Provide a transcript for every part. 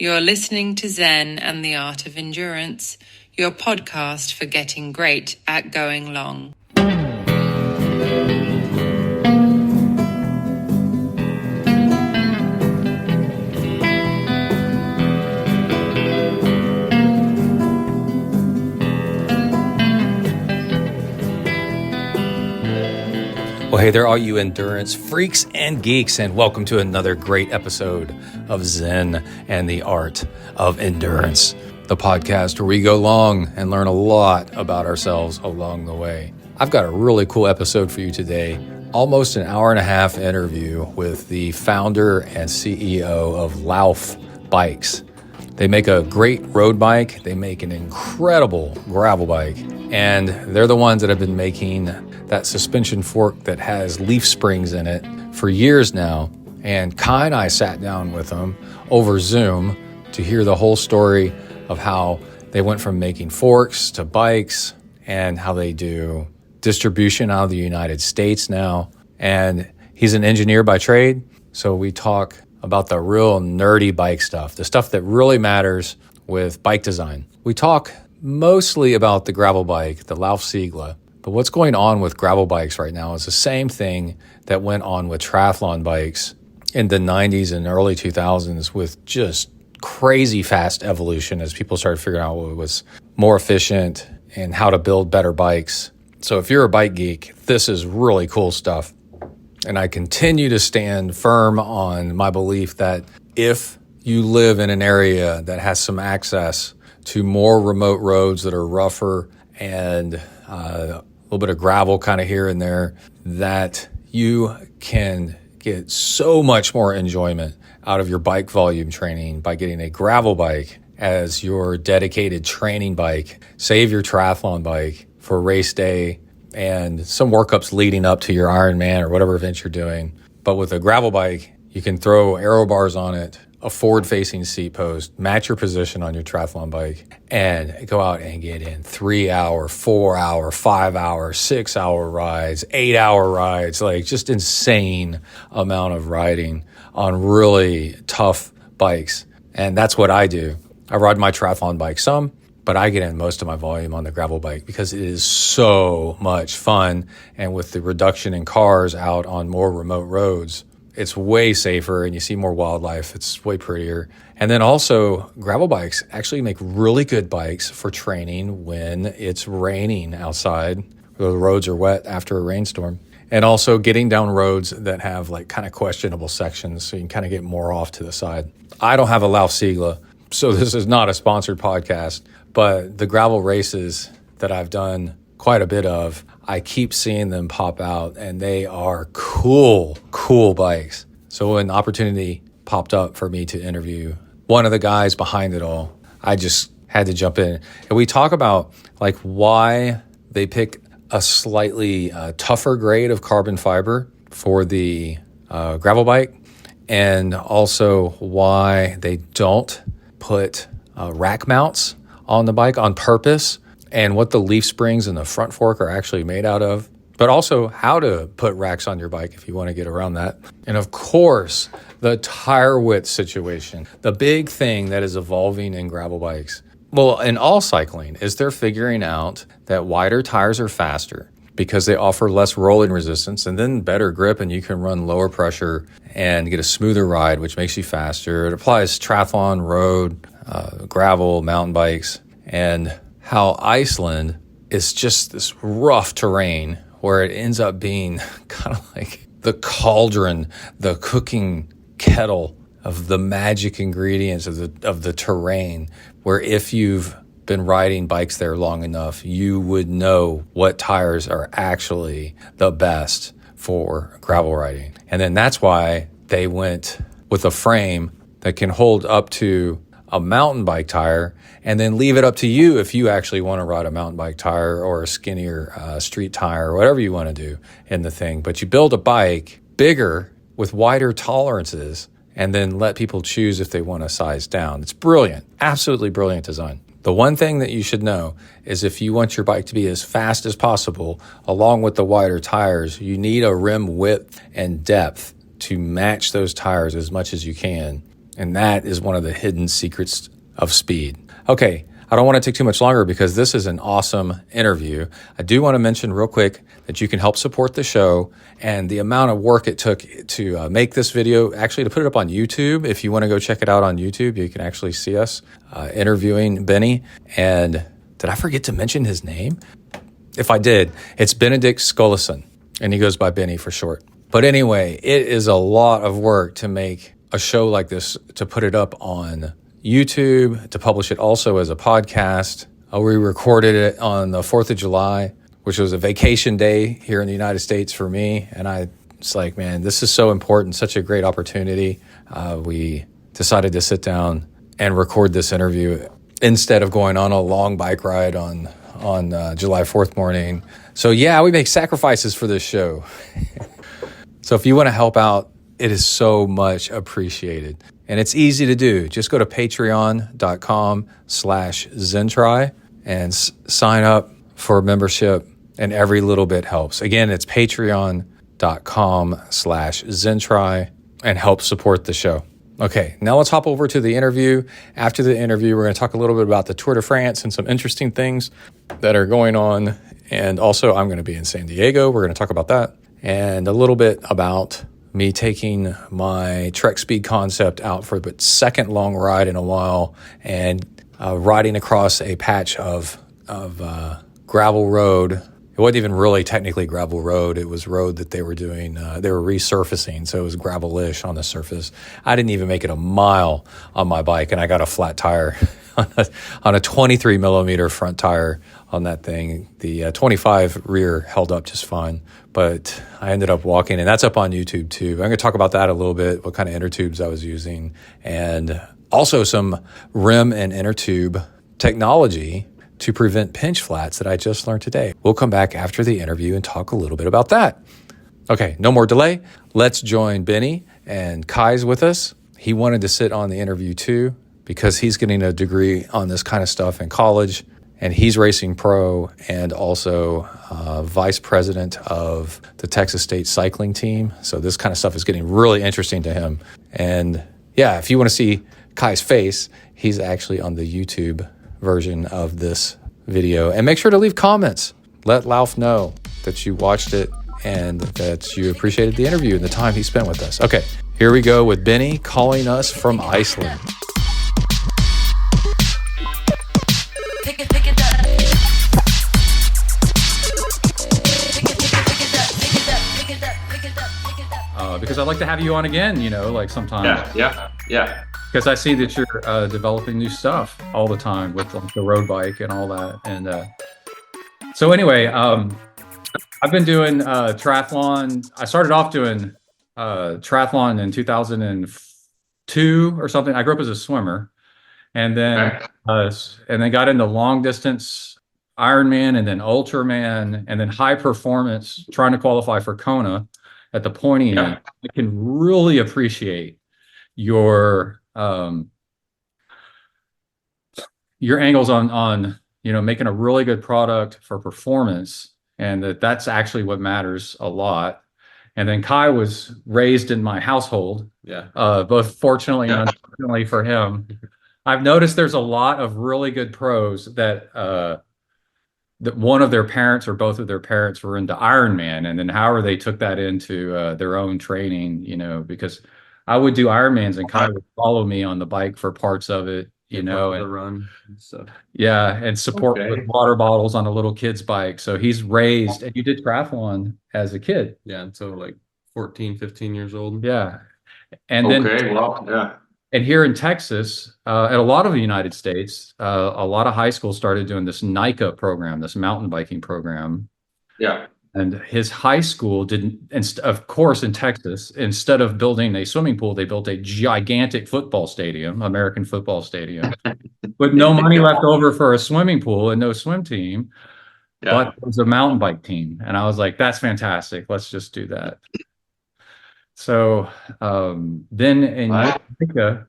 You're listening to Zen and the Art of Endurance, your podcast for getting great at going long. Well, hey there, all you endurance freaks and geeks, and welcome to another great episode of Zen and the Art of Endurance, the podcast where we go long and learn a lot about ourselves along the way. I've got a really cool episode for you today, almost an hour and a half interview with the founder and CEO of Lauf bikes. They make a great road bike, they make an incredible gravel bike, and they're the ones that have been making that suspension fork that has leaf springs in it for years now. And Kai and I sat down with them over Zoom to hear the whole story of how they went from making forks to bikes and how they do distribution out of the United States now. And he's an engineer by trade, so we talk about the real nerdy bike stuff, the stuff that really matters with bike design. We talk mostly about the gravel bike, the Lauf SkÄўlason. But what's going on with gravel bikes right now is the same thing that went on with triathlon bikes in the 90s and early 2000s, with just crazy fast evolution as people started figuring out what was more efficient and how to build better bikes. So if you're a bike geek, this is really cool stuff. And I continue to stand firm on my belief that if you live in an area that has some access to more remote roads that are rougher and a little bit of gravel kind of here and there, that you can get so much more enjoyment out of your bike volume training by getting a gravel bike as your dedicated training bike. Save your triathlon bike for race day and some workups leading up to your Ironman or whatever event you're doing. But with a gravel bike, you can throw aero bars on it, a forward-facing seat post, match your position on your triathlon bike, and go out and get in 3-hour, 4-hour, 5-hour, 6-hour rides, 8-hour rides, like just insane amount of riding on really tough bikes. And that's what I do. I ride my triathlon bike some, but I get in most of my volume on the gravel bike because it is so much fun. And with the reduction in cars out on more remote roads, it's way safer and you see more wildlife. It's way prettier. And then also, gravel bikes actually make really good bikes for training when it's raining outside, or the roads are wet after a rainstorm. And also getting down roads that have like kind of questionable sections so you can kind of get more off to the side. I don't have a Lauf SkÄўlason, so this is not a sponsored podcast, but the gravel races that I've done quite a bit of, I keep seeing them pop out, and they are cool bikes. So when the opportunity popped up for me to interview one of the guys behind it all, I just had to jump in. And we talk about like why they pick a slightly tougher grade of carbon fiber for the gravel bike, and also why they don't put rack mounts on the bike on purpose, and what the leaf springs in the front fork are actually made out of, but also how to put racks on your bike if you want to get around that. And of course, the tire width situation, the big thing that is evolving in gravel bikes, well, in all cycling, is they're figuring out that wider tires are faster because they offer less rolling resistance and then better grip, and you can run lower pressure and get a smoother ride, which makes you faster. It applies triathlon, road, gravel, mountain bikes, and how Iceland is just this rough terrain where it ends up being kind of like the cauldron, the cooking kettle of the magic ingredients of the terrain, where if you've been riding bikes there long enough, you would know what tires are actually the best for gravel riding. And then that's why they went with a frame that can hold up to a mountain bike tire, and then leave it up to you if you actually want to ride a mountain bike tire or a skinnier street tire or whatever you want to do in the thing. But you build a bike bigger with wider tolerances and then let people choose if they want to size down. It's brilliant, absolutely brilliant design. The one thing that you should know is if you want your bike to be as fast as possible, along with the wider tires, you need a rim width and depth to match those tires as much as you can. And that is one of the hidden secrets of speed. Okay, I don't want to take too much longer because this is an awesome interview. I do want to mention real quick that you can help support the show and the amount of work it took to make this video, actually to put it up on YouTube. If you want to go check it out on YouTube, you can actually see us interviewing Benny. And did I forget to mention his name? If I did, it's Benedikt SkÄўlason, and he goes by Benny for short. But anyway, it is a lot of work to make a show like this, to put it up on YouTube, to publish it also as a podcast. We recorded it on the 4th of July, which was a vacation day here in the United States for me. And I was like, man, this is so important, such a great opportunity. We decided to sit down and record this interview instead of going on a long bike ride on July 4th morning. So yeah, we make sacrifices for this show. So if you want to help out, it is so much appreciated. And it's easy to do. Just go to patreon.com/ZenTry and sign up for a membership, and every little bit helps. Again, it's patreon.com/ZenTry and help support the show. Okay, now let's hop over to the interview. After the interview, we're going to talk a little bit about the Tour de France and some interesting things that are going on. And also, I'm going to be in San Diego. We're going to talk about that. And a little bit about me taking my Trek Speed concept out for the second long ride in a while, and riding across a patch of gravel road. It wasn't even really technically gravel road. It was road that they were doing. They were resurfacing, so it was gravel-ish on the surface. I didn't even make it a mile on my bike, and I got a flat tire on a 23 millimeter front tire on that thing. The 25 rear held up just fine, but I ended up walking, and that's up on YouTube too. I'm going to talk about that a little bit, what kind of inner tubes I was using, and also some rim and inner tube technology to prevent pinch flats that I just learned today. We'll come back after the interview and talk a little bit about that. Okay, no more delay. Let's join Benny, and Kai's with us. He wanted to sit on the interview too because he's getting a degree on this kind of stuff in college, and he's racing pro and also vice president of the Texas State cycling team. So this kind of stuff is getting really interesting to him. And yeah, if you want to see Kai's face, he's actually on the YouTube version of this video. And make sure to leave comments. Let Lauf know that you watched it and that you appreciated the interview and the time he spent with us. Okay, here we go with Benny calling us from Iceland. Because I'd like to have you on again, like sometime. Yeah. Because I see that you're developing new stuff all the time with the road bike and all that. And so anyway, I've been doing triathlon. I started off doing triathlon in 2002 or something. I grew up as a swimmer, and then got into long distance Ironman, and then Ultraman, and then high performance, trying to qualify for Kona at the pointy end. I can really appreciate your angles on making a really good product for performance, and that's actually what matters a lot. And then Kai was raised in my household, both fortunately and unfortunately for him. I've noticed there's a lot of really good pros that one of their parents or both of their parents were into Ironman, and then however they took that into their own training, because I would do Ironmans and Kai would follow me on the bike for parts of it, and the run and stuff. Yeah, and support with water bottles on a little kid's bike. So he's raised, and you did triathlon as a kid. Yeah, until like 14, 15 years old. Yeah. And then and here in Texas, at a lot of the United States, a lot of high schools started doing this NICA program, this mountain biking program. Yeah. And his high school didn't, of course, in Texas, instead of building a swimming pool, they built a gigantic football stadium, American football stadium, with no money left over for a swimming pool and no swim team, but it was a mountain bike team. And I was like, that's fantastic. Let's just do that. So then in NICA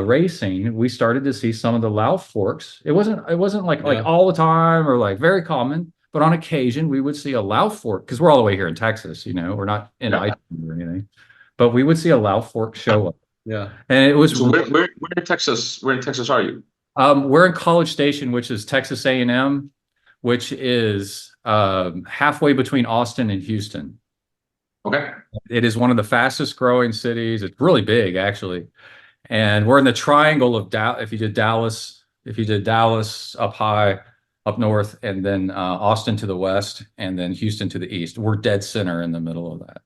racing, we started to see some of the Lauf forks. It wasn't like all the time or like very common. But on occasion, we would see a Lauf fork, because we're all the way here in Texas, we're not in Iceland or anything. But we would see a Lauf fork show up. Yeah. And it was So where in Texas? Where in Texas are you? we're in College Station, which is Texas A&M, which is halfway between Austin and Houston. Okay. It is one of the fastest growing cities. It's really big, actually. And we're in the triangle of Dallas. If you did Dallas up high, up north, and then Austin to the west, and then Houston to the east. We're dead center in the middle of that.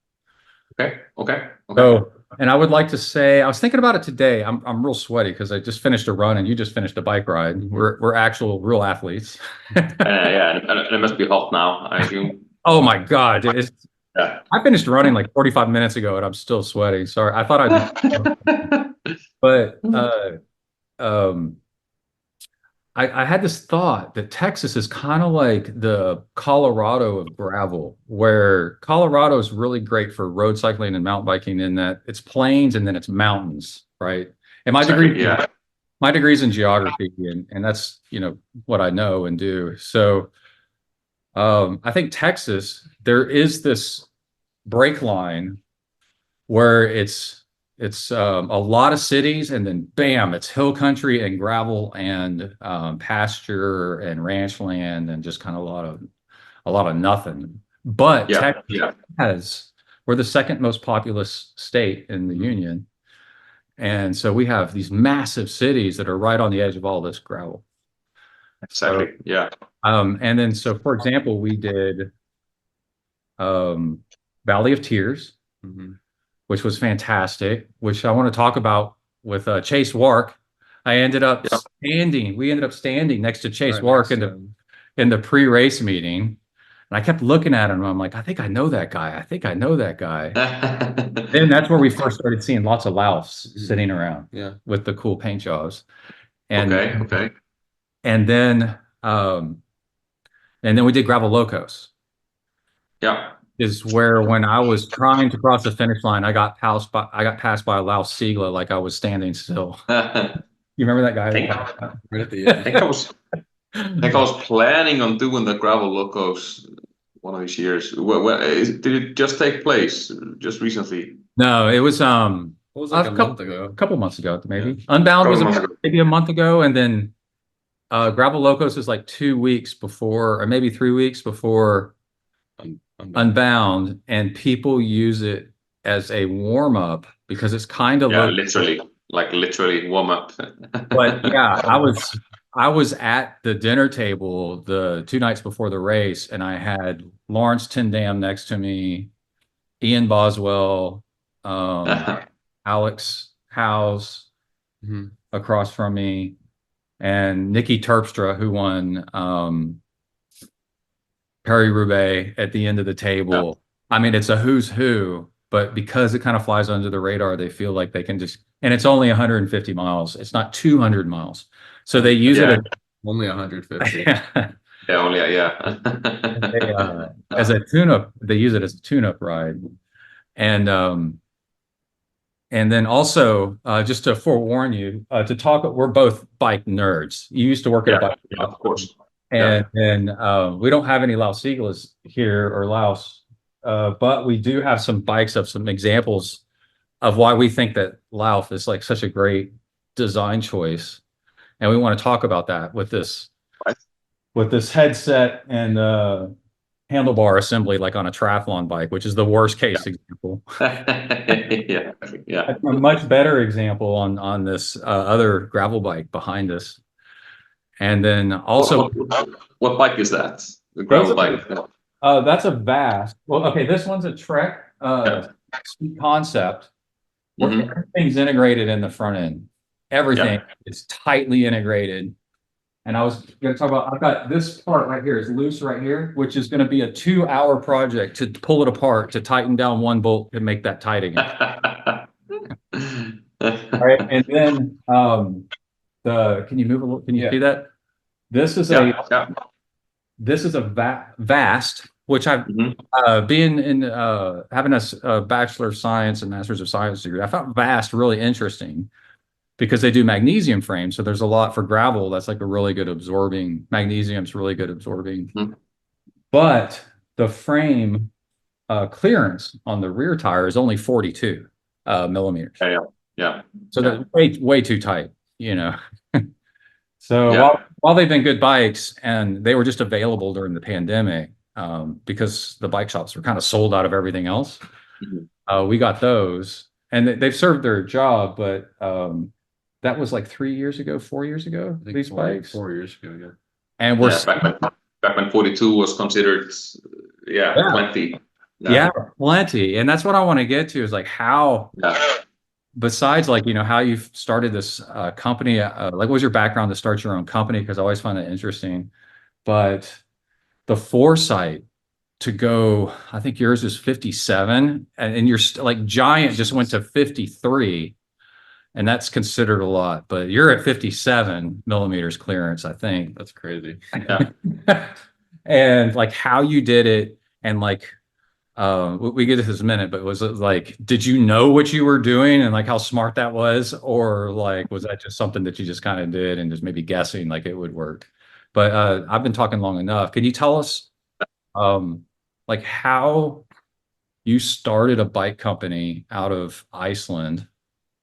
Okay. So, and I would like to say, I was thinking about it today. I'm real sweaty because I just finished a run and you just finished a bike ride. We're actual real athletes. Yeah, and it must be hot now, I assume. Oh my God. Yeah. I finished running like 45 minutes ago and I'm still sweating. Sorry. I thought but um I had this thought that Texas is kind of like the Colorado of gravel, where Colorado is really great for road cycling and mountain biking in that it's plains and then it's mountains, right? And Exactly, yeah. my degree's in geography, and that's what I know and do. So I think Texas, there is this break line where it's a lot of cities and then bam, it's hill country and gravel and pasture and ranch land and just kind of a lot of nothing. But Texas we're the second most populous state in the union. And so we have these massive cities that are right on the edge of all this gravel. Exactly. Yeah. And then so for example, we did Valley of Tears. Which was fantastic, which I want to talk about with Chase Wark. We ended up standing next to Chase Wark in the pre-race meeting. And I kept looking at him. I'm like, I think I know that guy. Then that's where we first started seeing lots of Laufs sitting around with the cool paint jobs. And okay. And then we did Gravel Locos. Yeah. Is where when I was trying to cross the finish line, I got passed by a Lauf Sigla like I was standing still. You remember that guy? Right at the end. I think I was planning on doing the Gravel Locos one of these years. Did it just take place just recently? No, it was It was like a month ago. A couple months ago, maybe. Yeah. Unbound was maybe a month ago, and then Gravel Locos is like 2 weeks before, or maybe 3 weeks before Unbound, and people use it as a warm up because it's kind of literally warm up. But yeah, I was at the dinner table the 2 nights before the race, and I had Lawrence Tyndam next to me, Ian Boswell, Alex Howes across from me, and Nikki Terpstra, who won Paris-Roubaix at the end of the table. I mean, it's a who's who, but because it kind of flies under the radar, they feel like they can just, and it's only 150 miles. It's not 200 miles. So they use it only 150. As a tune-up, they use it as a tune-up ride. And then also, just to forewarn you, we're both bike nerds. You used to work at a bike shop. Of course. And we don't have any Lauf Siglas here or Laos, but we do have some bikes of some examples of why we think that Lauf is like such a great design choice. And we want to talk about that with this headset and handlebar assembly, like on a triathlon bike, which is the worst case example. Yeah. A much better example on this other gravel bike behind us. And then also, what bike is that? The gravel bike. That's a Vast. Well, okay, this one's a Trek Speed Concept. Everything's integrated in the front end. Everything is tightly integrated. And I was going to talk about, I've got this part right here is loose right here, which is going to be a 2-hour project to pull it apart, to tighten down one bolt and make that tight again. All right, and then can you move a little? Can you see that? This is a Vast, which I've being in having a Bachelor of Science and Masters of Science degree. I found Vast really interesting because they do magnesium frames. So there's a lot for gravel that's like a really good absorbing. Magnesium's really good absorbing, but the frame clearance on the rear tire is only 42 millimeters. Yeah. So Yeah. they're way too tight, you know. So Yeah. while they've been good bikes and they were just available during the pandemic, because the bike shops were kind of sold out of everything else, Mhm. we got those, and they've served their job. But that was like 3 years ago, 4 years ago, I think these four, bikes, 4 years ago, yeah. and we're Back when 42 was considered, yeah, plenty. yeah, plenty. And that's what I want to get to is like how, Yeah. besides like, you know, how you've started this company, like what was your background to start your own company? Because I always find that interesting. But the foresight to go, I think yours is 57, and you're like Giant just went to 53, and that's considered a lot, but you're at 57 millimeters clearance, I think. That's crazy. Yeah. And like how you did it, and like we get to this in a minute, but was it like, did you know what you were doing and like how smart that was, or like was that just something that you just kind of did and just maybe guessing like it would work? But I've been talking long enough. Can you tell us like how you started a bike company out of Iceland?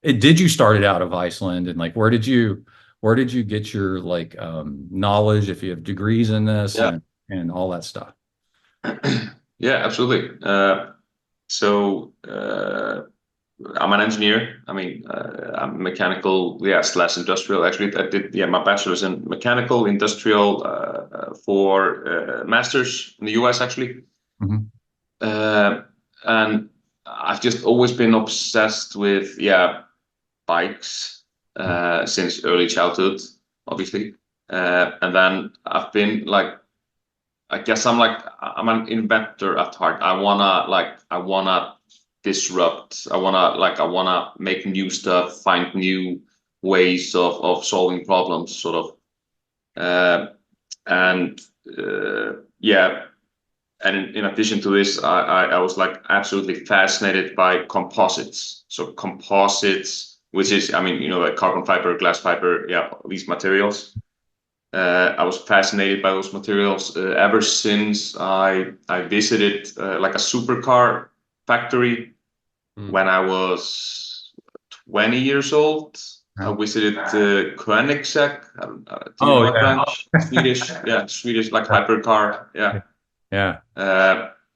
Did you start it out of Iceland, and like where did you get your like knowledge, if you have degrees in this, Yeah. and all that stuff? Yeah, absolutely. So I'm an engineer. I mean, I'm mechanical, slash industrial. Actually, I did my bachelor's in mechanical industrial for masters in the US actually. Mhm. And I've just always been obsessed with bikes since early childhood, obviously. And then I've been like, I guess I'm an inventor at heart. I wanna disrupt. I wanna make new stuff, find new ways of solving problems, sort of. And yeah, and in addition to this, I was like absolutely fascinated by composites. So composites, which is, I mean, like carbon fiber, glass fiber, these materials. I was fascinated by those materials ever since I visited like a supercar factory when I was 20 years old. I visited Koenigsegg. Do you Oh know that yeah, branch? Swedish like hypercar. Yeah. yeah.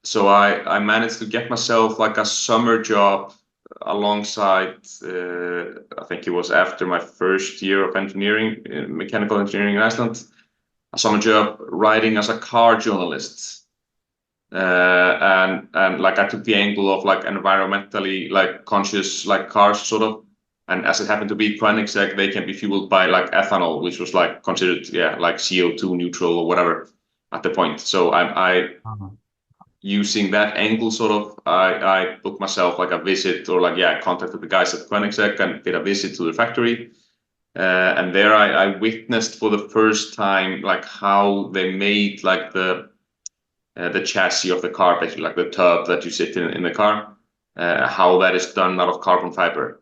So I managed to get myself like a summer job alongside, I think it was after my first year of engineering, mechanical engineering in Iceland, a summer job writing as a car journalist. And like I took the angle of like environmentally like conscious like cars sort of, and as it happened to be Koenigsegg, they can be fueled by like ethanol, which was like considered like CO2 neutral or whatever at the point. So I using that angle sort of, I booked myself like a visit, or like I contacted the guys at Koenigsegg and did a visit to the factory. And there I witnessed for the first time like how they made like the chassis of the car, basically like the tub that you sit in the car, how that is done out of carbon fiber.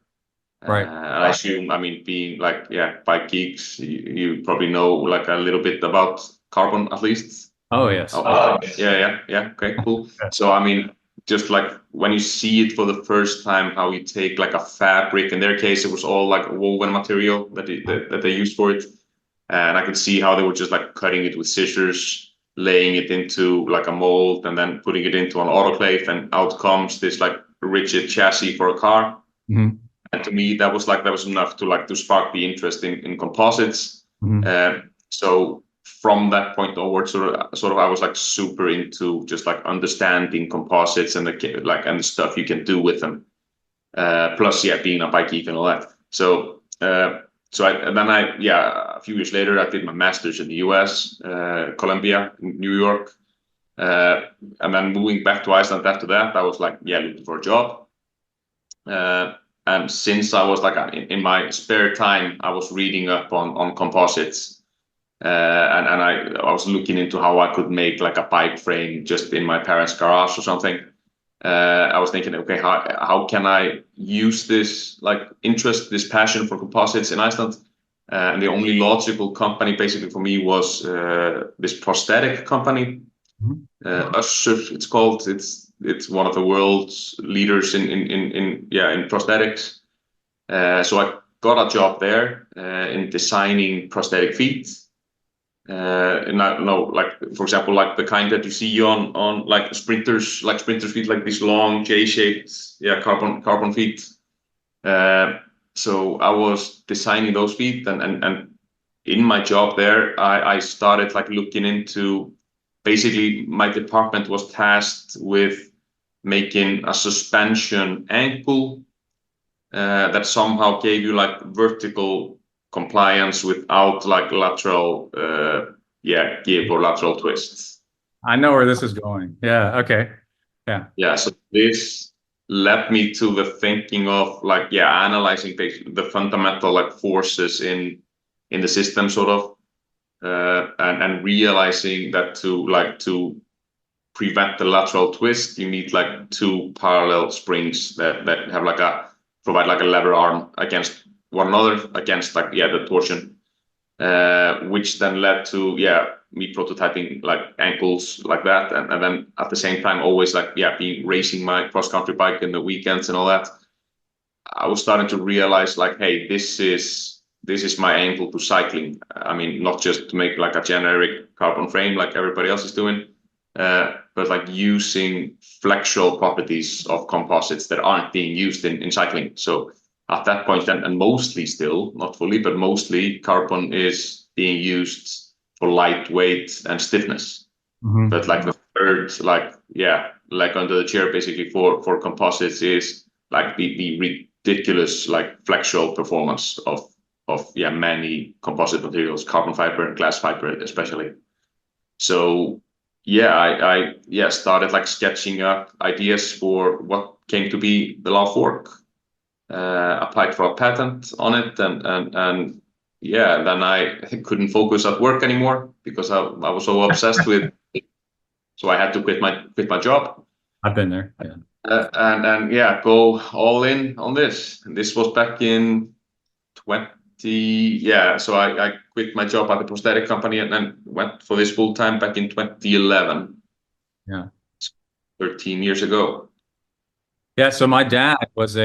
Right. And I assume, I mean, being like bike geeks, you probably know like a little bit about carbon at least. Oh yes. Yeah. Okay, cool. So I mean, just like when you see it for the first time, how you take like a fabric. In their case, it was all like woven material that they used for it, and I could see how they were just like cutting it with scissors, laying it into like a mold, and then putting it into an autoclave, and out comes this like rigid chassis for a car. Mhm. And to me, that was enough to spark the interest in composites. Mhm. So from that point onward, sort of, I was like super into just like understanding composites and the stuff you can do with them. Plus, being a bike geek and all that. So, and then a few years later, I did my master's in the U.S., Columbia, New York, and then moving back to Iceland after that, I was like, looking for a job. And since I was like in my spare time, I was reading up on composites. And I was looking into how I could make like a bike frame just in my parents' garage or something. I was thinking, okay, how can I use this like interest, this passion for composites in Iceland? And the only logical company basically for me was this prosthetic company, Össur, it's called. It's one of the world's leaders in prosthetics. So I got a job there in designing prosthetic feet. And like for example, like the kind that you see on like sprinters feet, like these long J-shaped, carbon feet. So I was designing those feet, and in my job there, I started like looking into, basically my department was tasked with making a suspension ankle that somehow gave you like vertical compliance without like lateral give or lateral twists. I know where this is going. Yeah. Okay. Yeah. So this led me to the thinking of like analyzing the fundamental like forces in the system, sort of, and realizing that to prevent the lateral twist, you need like two parallel springs that have like provide like a lever arm against one another, against like the torsion, which then led to me prototyping like ankles like that, and then at the same time always like being racing my cross country bike in the weekends and all that. I was starting to realize like, hey, this is my ankle to cycling. I mean, not just to make like a generic carbon frame like everybody else is doing, but like using flexural properties of composites that aren't being used in cycling. So at that point, and mostly still, not fully, but mostly, carbon is being used for lightweight and stiffness. Mm-hmm. But like the third, like under the chair, basically for composites is like the ridiculous like flexural performance of many composite materials, carbon fiber and glass fiber especially. So I started like sketching up ideas for what came to be the Lauf fork. Applied for a patent on it, and then I couldn't focus at work anymore because I was so obsessed with it. So I had to quit my job. I've been there. And go all in on this. And this was back in 20. So I quit my job at the prosthetic company and then went for this full time back in 2011. Yeah, 13 years ago. Yeah. So my dad was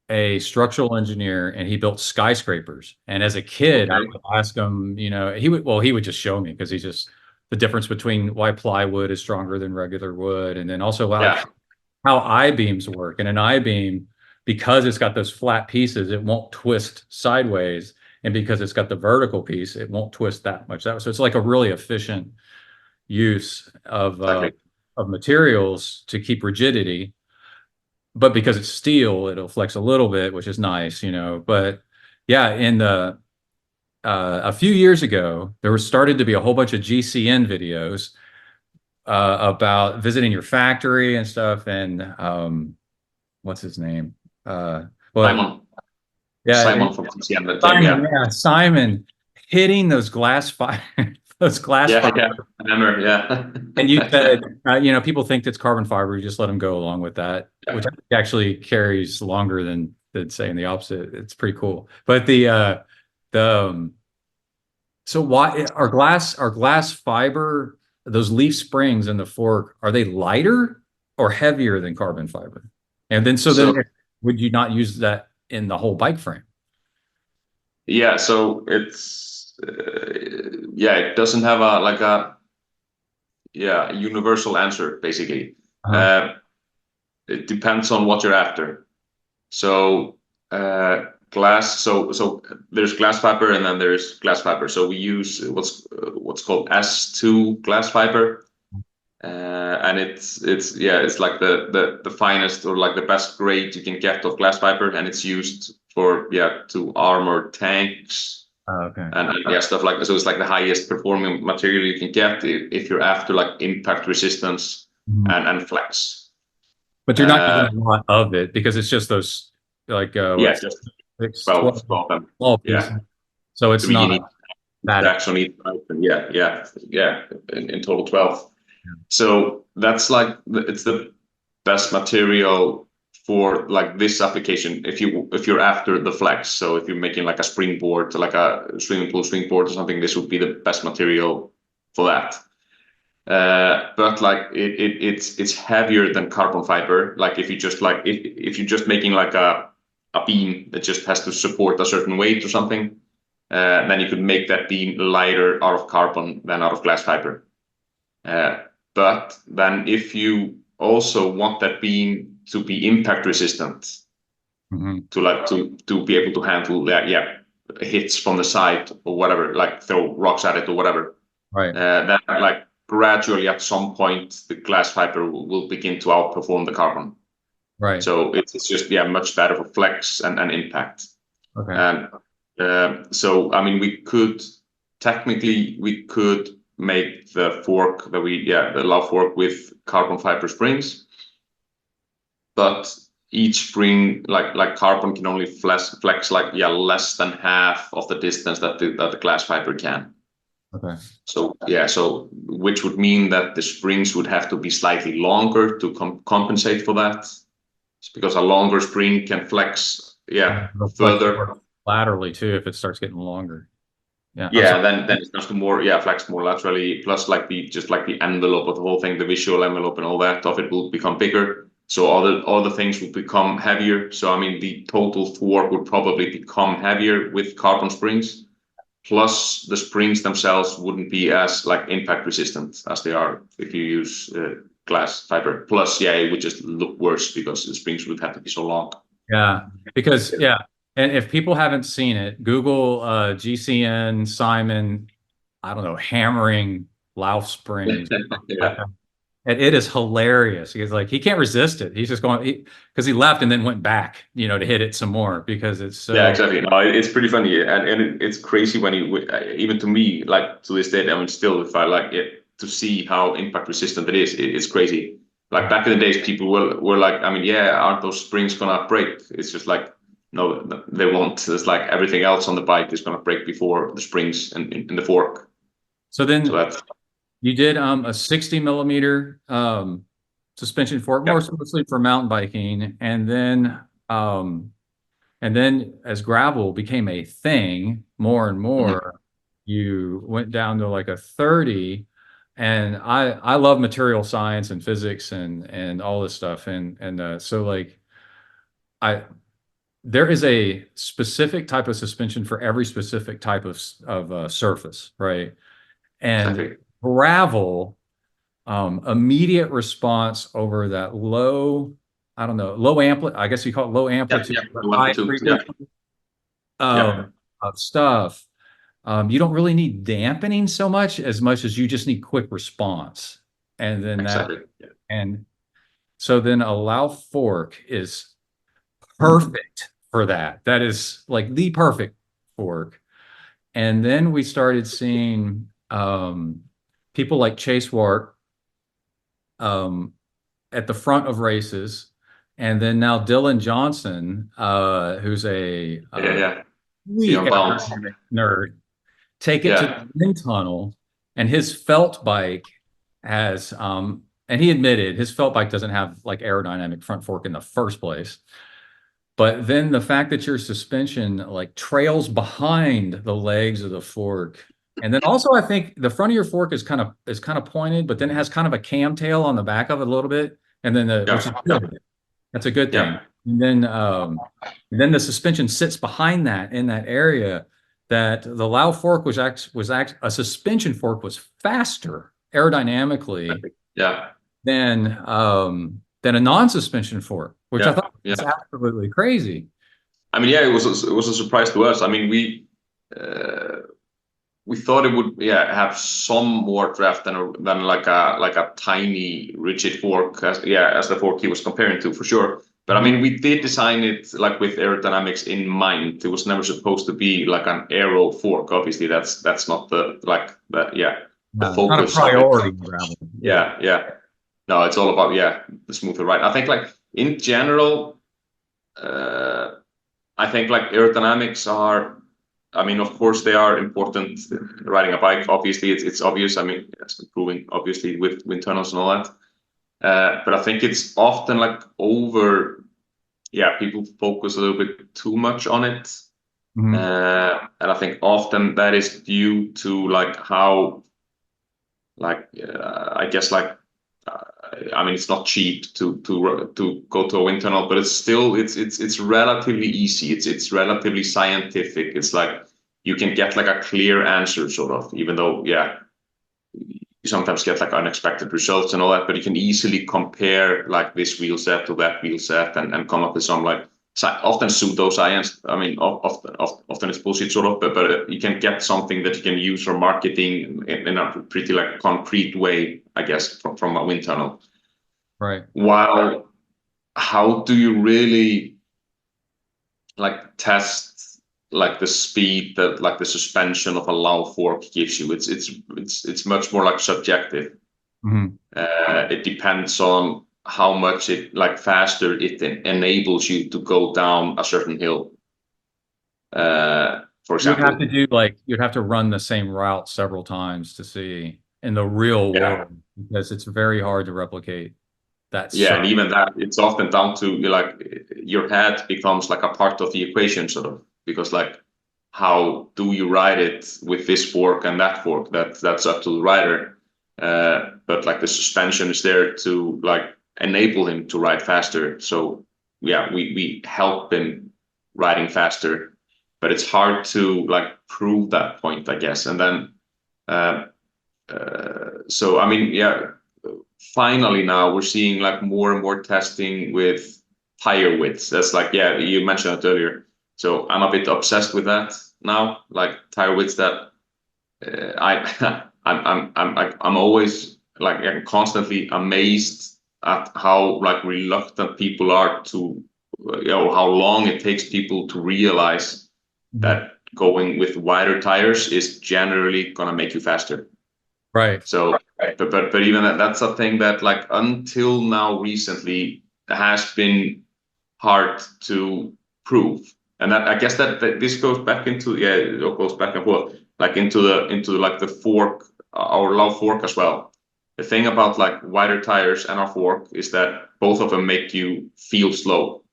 a structural engineer, and he built skyscrapers. And as a kid, I would ask him, he would just show me, because he's just the difference between why plywood is stronger than regular wood, and then also how I-beams work. And an I-beam, because it's got those flat pieces, it won't twist sideways, and because it's got the vertical piece, it won't twist that much. So it's like a really efficient use of materials to keep rigidity. But because it's steel, it'll flex a little bit, which is nice, But in the a few years ago, there started to be a whole bunch of GCN videos about visiting your factory and stuff. And what's his name? Simon. Simon from GCN. Simon hitting those glass fibers. I remember, And you said, people think it's carbon fiber. You just let them go along with that, which actually carries longer than saying the opposite. It's pretty cool. But so why are glass fiber, those leaf springs in the fork, are they lighter or heavier than carbon fiber? And then then would you not use that in the whole bike frame? Yeah, so it's it doesn't have a universal answer, basically. It depends on what you're after. So glass, so there's glass fiber, and then there's glass fiber. So we use what's called S2 glass fiber, and it's like the finest, or like the best grade you can get of glass fiber, and it's used for to armor tanks. And stuff like that. So it's like the highest performing material you can get if you're after like impact resistance and flex. But you're not getting a lot of it, because it's just those like just 12 pieces. So it's not that actually in total 12. So that's like it's the best material for like this application if you're after the flex. So if you're making like a springboard, like a swimming pool springboard or something, this would be the best material for that. But like it's heavier than carbon fiber. Like if you're just making like a a beam that just has to support a certain weight or something, then you could make that beam lighter out of carbon than out of glass fiber. But then if you also want that beam to be impact resistant, to be able to handle hits from the side or whatever, like throw rocks at it or whatever, right, then like gradually at some point the glass fiber will begin to outperform the carbon. right. So it's just much better for flex and impact. Okay. And so I mean we could make the fork that the Lauf fork with carbon fiber springs, but each spring like carbon can only flex like less than half of the distance that the glass fiber can. Okay. So which would mean that the springs would have to be slightly longer to compensate for that. It's because a longer spring can flex further laterally too if it starts getting longer. Then it starts to flex more laterally. Plus, like the envelope of the whole thing, the visual envelope and all that of it will become bigger. So all the things will become heavier. So I mean, the total fork would probably become heavier with carbon springs. Plus, the springs themselves wouldn't be as like impact resistant as they are if you use glass fiber. Plus, it would just look worse because the springs would have to be so long. Yeah, because and if people haven't seen it, Google GCN Simon, I don't know, hammering Lauf springs. And it is hilarious. He's like, he can't resist it. He's just going, because he left and then went back, to hit it some more because it's so. Yeah, exactly. No, it's pretty funny. And it's crazy when even to me, like to this day, I mean, still, if I like it, to see how impact resistant it is, it's crazy. Like back in the days, people were like, I mean, aren't those springs gonna break? It's just like, no, they won't. It's like everything else on the bike is gonna break before the springs in the fork. So that's. You did a 60 millimeter suspension fork, mostly for mountain biking, and then as gravel became a thing more and more, you went down to like a 30. And I love material science and physics and all this stuff, and so like there is a specific type of suspension for every specific type of surface, right? And gravel, immediate response over that low amplitude, I guess you call it low amplitude, high frequency of stuff. You don't really need dampening so much as you just need quick response. And then and so then a Lauf fork is perfect for that. That is like the perfect fork. And then we started seeing people like Chase Wart at the front of races, and then now Dylan Johnson, who's a nerd, take it to the wind tunnel, and his felt bike has and he admitted his felt bike doesn't have like aerodynamic front fork in the first place. But then the fact that your suspension like trails behind the legs of the fork, and then also I think the front of your fork is kind of pointed, but then it has kind of a cam tail on the back of it a little bit, and then which is good. That's a good thing. And then the suspension sits behind that in that area. That the Lauf fork was a suspension fork was faster aerodynamically than a non-suspension fork, which I thought was absolutely crazy. I mean, it was a surprise to us. I mean, we thought it would have some more draft than like a tiny rigid fork as the fork he was comparing to, for sure. But I mean, we did design it like with aerodynamics in mind. It was never supposed to be like an aero fork. Obviously, that's not the the focus. Not a priority. No, it's all about the smoother ride. I think like in general, I think like aerodynamics are. I mean, of course, they are important riding a bike. Obviously, it's obvious. I mean, it's improving obviously with wind tunnels and all that. But I think it's often like people focus a little bit too much on it. And I think often that is due to like how, like, I guess like I mean, it's not cheap to go to a wind tunnel, but it's relatively easy. It's relatively scientific. It's like you can get like a clear answer, sort of, even though, yeah, you sometimes get like unexpected results and all that, but you can easily compare like this wheel set to that wheel set and come up with some like often pseudoscience. I mean, often it's bullshit, sort of, but you can get something that you can use for marketing in a pretty like concrete way, I guess, from a wind tunnel. Right. While how do you really like test like the speed that like the suspension of a Lauf fork gives you? It's much more like subjective. Mm-hmm. It depends on how much it like faster it enables you to go down a certain hill. For example, you'd have to run the same route several times to see in the real world, because it's very hard to replicate that. Yeah, and even that, it's often down to like your head becomes like a part of the equation, sort of, because like how do you ride it with this fork and that fork? That's up to the rider. But like the suspension is there to like enable him to ride faster. So yeah, we help him riding faster, but it's hard to like prove that point, I guess. And then so I mean, yeah, finally now we're seeing like more and more testing with tire widths. That's like, yeah, you mentioned it earlier. So I'm a bit obsessed with that now, like tire widths that I'm always like, I'm constantly amazed at how like reluctant people are to, you know, how long it takes people to realize that going with wider tires is generally gonna make you faster. Right. So, but even that's a thing that like until now recently has been hard to prove. And that, I guess that this goes back into, yeah, it goes back and forth, like into like the fork, our Lauf fork as well. The thing about like wider tires and our fork is that both of them make you feel slow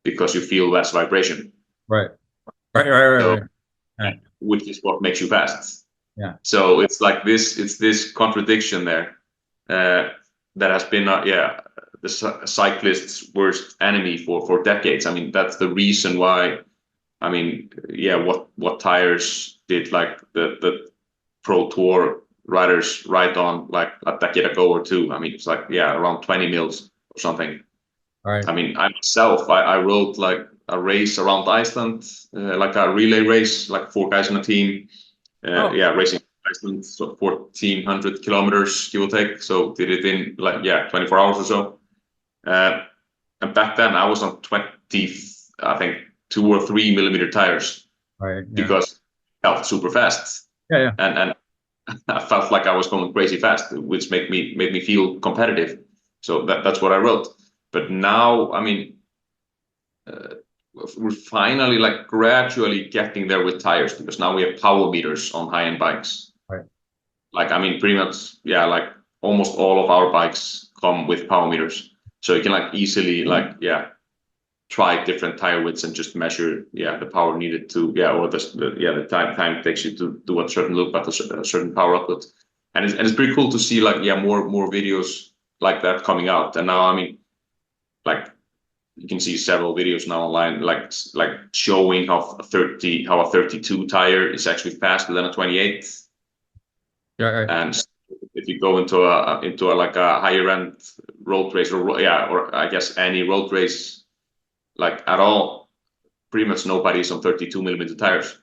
because you feel less vibration. Right. Which is what makes you fast. Yeah. So it's like this contradiction there that has been, the cyclist's worst enemy for decades. I mean, that's the reason why, I mean, yeah, what tires did like the Pro Tour riders ride on like a decade ago or two. I mean, it's like, yeah, around 20 mils or something. All right. I mean, I myself, I rode like a race around Iceland, like a relay race, like 4 guys in a team. Yeah, racing Iceland, so 1,400 kilometers, give or take. So did it in like, yeah, 24 hours or so. And back then I was on 20, I think 2 or 3 millimeter tires, right, yeah. Because it felt super fast. Yeah. And I felt like I was going crazy fast, which made me feel competitive. So that's what I wrote. But now, I mean, we're finally like gradually getting there with tires, because now we have power meters on high-end bikes. Right. Like, I mean, pretty much, yeah, like almost all of our bikes come with power meters. So you can like easily like, yeah, try different tire widths and just measure, yeah, the power needed to, yeah, or the time it takes you to do a certain loop at a certain power output. And it's pretty cool to see like, yeah, more videos like that coming out. And now, I mean, like you can see several videos now online, like showing how a 32 tire is actually faster than a 28. Yeah. Right. And if you go into a like a higher end road race, or I guess any road race, like at all, pretty much nobody is on 32 millimeter tires,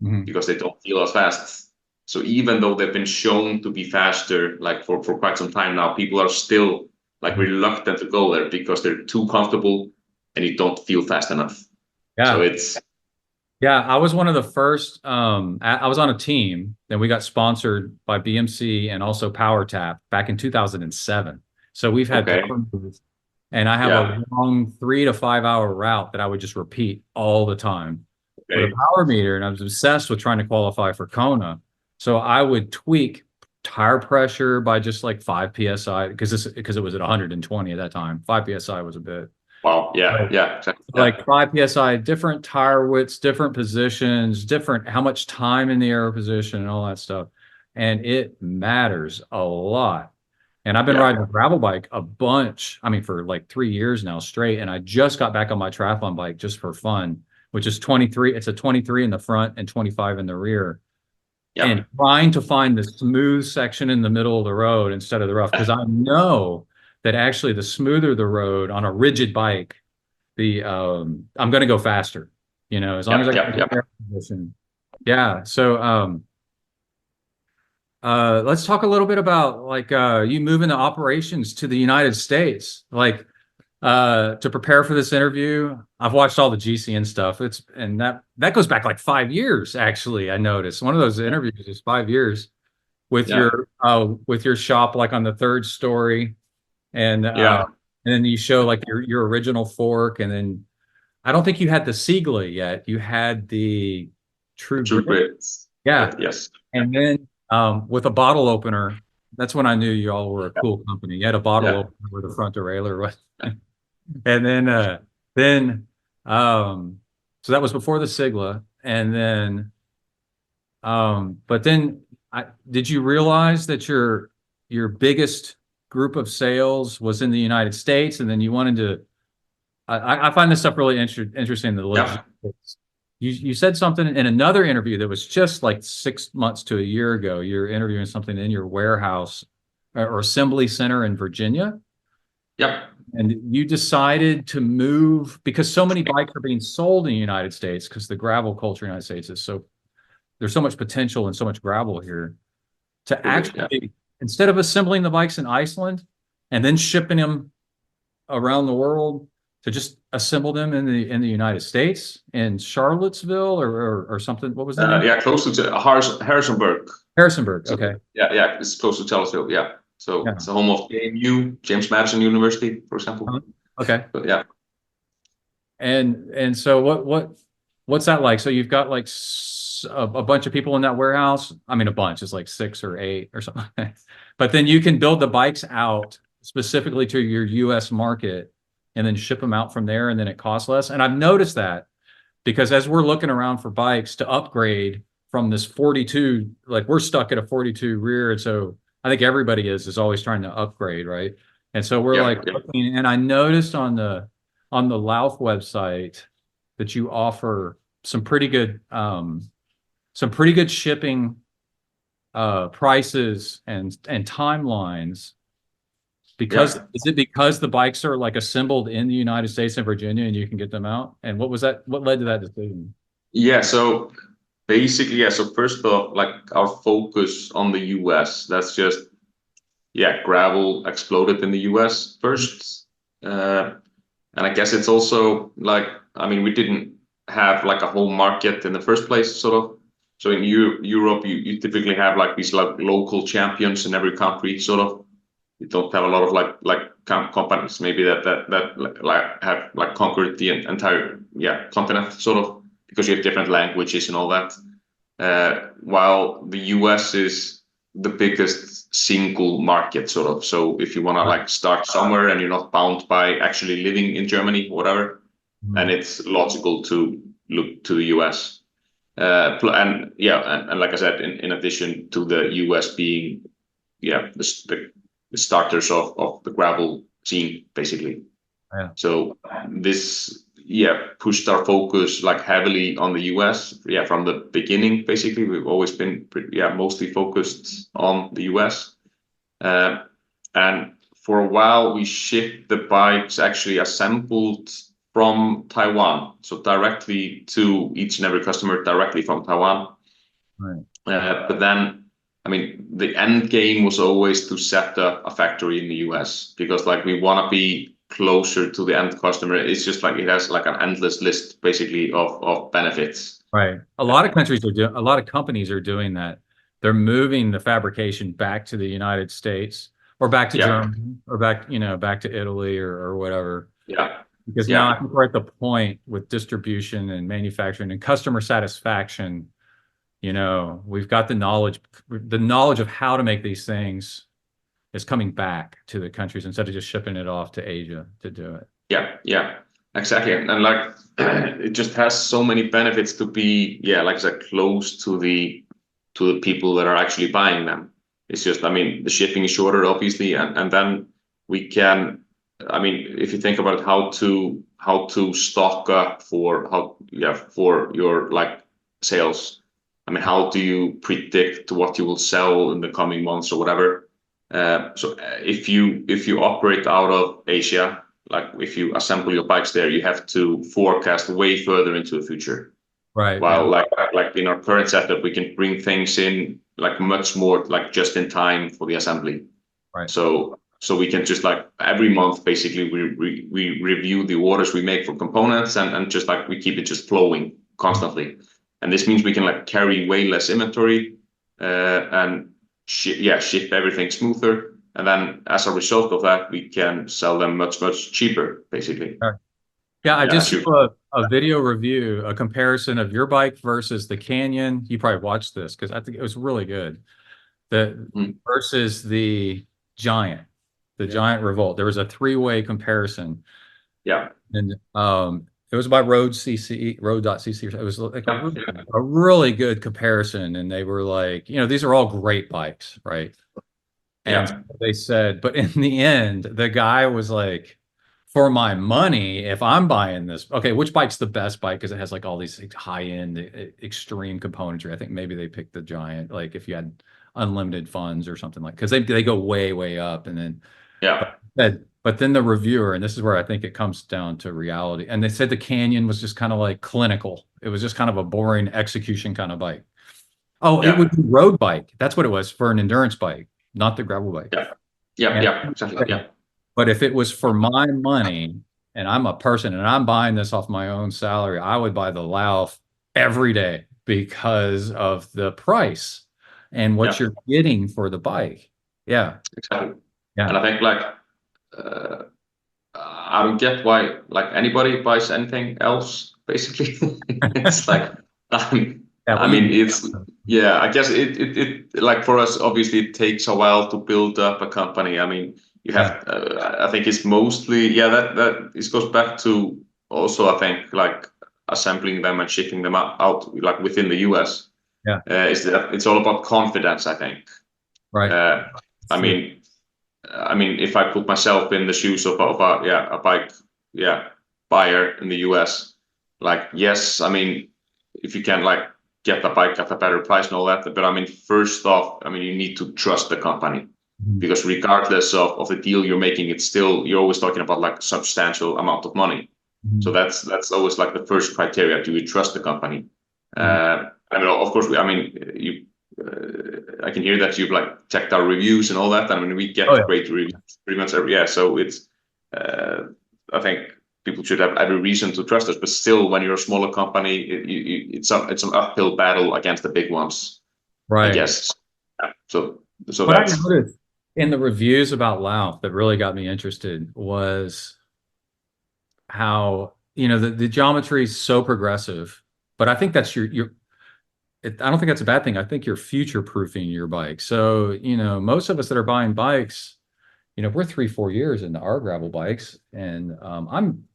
because they don't feel as fast. So even though they've been shown to be faster, like for quite some time now, people are still like reluctant to go there because they're too comfortable and you don't feel fast enough. Yeah. So it's. Yeah, I was one of the first. I was on a team, then we got sponsored by BMC and also PowerTap back in 2007. So we've had power meters, and I have a long 3 to 5 hour route that I would just repeat all the time with a power meter, and I was obsessed with trying to qualify for Kona. So I would tweak tire pressure by just like 5 psi because it was at 120 at that time. 5 psi was a bit. Wow. Yeah. Yeah. Exactly. Like 5 psi, different tire widths, different positions, different how much time in the aero position and all that stuff. And it matters a lot. And I've been riding a gravel bike a bunch. I mean, for like 3 years now straight. And I just got back on my triathlon bike just for fun, which is 23. It's a 23 in the front and 25 in the rear. And trying to find the smooth section in the middle of the road instead of the rough, because I know that actually the smoother the road on a rigid bike, I'm going to go faster, as long as I get air position. Yeah. So let's talk a little bit about like you moving the operations to the United States, like to prepare for this interview. I've watched all the GCN stuff. And that goes back like 5 years, actually. I noticed one of those interviews is 5 years with your shop, like on the third story. And then you show like your original fork, and then I don't think you had the SkÄўlason yet. You had the True Grit. Yeah. Yes. And then with a bottle opener, that's when I knew you all were a cool company. You had a bottle opener with a front derailleur. And then so that was before the SkÄўlason. And then but then did you realize that your biggest group of sales was in the United States, and then you wanted to I find this stuff really interesting, the logistics. You said something in another interview that was just like 6 months to a year ago. You're interviewing something in your warehouse or assembly center in Virginia. Yep. And you decided to move because so many bikes are being sold in the United States, because the gravel culture in the United States is there's so much potential and so much gravel here, to actually, instead of assembling the bikes in Iceland and then shipping them around the world, to just assemble them in the United States, in Charlottesville or something. What was that? Yeah, close to Harrisonburg. Harrisonburg. Okay. Yeah, it's close to Charlottesville. Yeah. So it's the home of JMU, James Madison University, for example. Okay. But yeah. And so what's that like? So you've got like a bunch of people in that warehouse. I mean, a bunch is like 6 or 8 or something. But then you can build the bikes out specifically to your U.S. market and then ship them out from there, and then it costs less. And I've noticed that because as we're looking around for bikes to upgrade from this 42, like we're stuck at a 42 rear, and so I think everybody is always trying to upgrade, right? And so we're looking, and I noticed on the Lauf website that you offer some pretty good shipping prices and timelines. Because is it because the bikes are like assembled in the United States and Virginia, and you can get them out? And what led to that decision? Yeah, so basically, so first off, like our focus on the US, that's just gravel exploded in the US first. And I guess it's also like, I mean, we didn't have like a home market in the first place, sort of. So in Europe, you typically have like these like local champions in every country, sort of. You don't have a lot of like companies maybe that like have like conquered the entire continent, sort of, because you have different languages and all that. While the US is the biggest single market, sort of. So if you want to like start somewhere and you're not bound by actually living in Germany, whatever, then it's logical to look to the US. And like I said, in addition to the US being the starters of the gravel scene, basically. Yeah. So this pushed our focus like heavily on the US from the beginning. Basically, we've always been mostly focused on the US, and for a while we shipped the bikes actually assembled from Taiwan, so directly to each and every customer directly from Taiwan. Right. But then, I mean, the end game was always to set up a factory in the US, because like we want to be closer to the end customer. It's just like it has like an endless list basically of benefits. Right. A lot of companies are doing that. They're moving the fabrication back to the United States or back to Germany or back to Italy or whatever. Yeah. Because now I think we're at the point with distribution and manufacturing and customer satisfaction. We've got the knowledge of how to make these things is coming back to the countries instead of just shipping it off to Asia to do it. Yeah, exactly. And like, it just has so many benefits to be, like I said, close to the people that are actually buying them. It's just, I mean, the shipping is shorter, obviously, and then we can, I mean, if you think about how to stock up for your like sales. I mean, how do you predict what you will sell in the coming months or whatever? If you operate out of Asia, like if you assemble your bikes there, you have to forecast way further into the future. Right. While Yeah. like in our current setup, we can bring things in like much more like just in time for the assembly. Right. So we can just like every month basically we review the orders we make for components and just like we keep it just flowing constantly. And this means we can like carry way less inventory and ship everything smoother. And then as a result of that, we can sell them much cheaper basically. Right. Yeah, I Yeah, just saw a video review, a comparison of your bike versus the Canyon. You probably watched this because I think it was really good. Versus the Giant, Giant Revolt. There was a three-way comparison. Yeah. And it was by Road.cc. It was like a really good comparison. And they were like, you know, these are all great bikes, right? And Yeah. they said, but in the end, the guy was like, for my money, if I'm buying this, okay, which bike's the best bike? Because it has like all these high-end extreme componentry. I think maybe they picked the Giant, like if you had unlimited funds or something like, because they go way up. And then Yeah. but then the reviewer, and this is where I think it comes down to reality, and they said the Canyon was just kind of like clinical. It was just kind of a boring execution kind of bike. Oh, Yeah. it would be road bike. That's what it was for an endurance bike, not the gravel bike. Yeah, exactly. Yeah. But if it was for my money and I'm a person and I'm buying this off my own salary, I would buy the Lauf every day because of the price and what you're getting for the bike. Yeah. Exactly. Yeah. And I think like I don't get why like anybody buys anything else basically. It's like I mean it's I guess it like for us obviously it takes a while to build up a company. I mean you have I think it's mostly that this goes back to also I think like assembling them and shipping them out like within the US. Is that it's all about confidence, I think. Right. I mean, if I put myself in the shoes of a bike buyer in the US, like yes, I mean, if you can like get the bike at a better price and all that, but I mean, first off, I mean, you need to trust the company because regardless of the deal you're making, it's still you're always talking about like substantial amount of money. So that's always like the first criteria. Do you trust the company? I mean, of course, I can hear that you've like checked our reviews and all that. I mean, we get great reviews pretty much every year. So it's, I think people should have every reason to trust us. But still, when you're a smaller company, it's an uphill battle against the big ones, right? I guess. Yeah. So what I noticed in the reviews about Lauf that really got me interested was how the geometry is so progressive. But I think that's I don't think that's a bad thing. I think you're future-proofing your bike. So, most of us that are buying bikes, we're 3-4 years into our gravel bikes, and I'm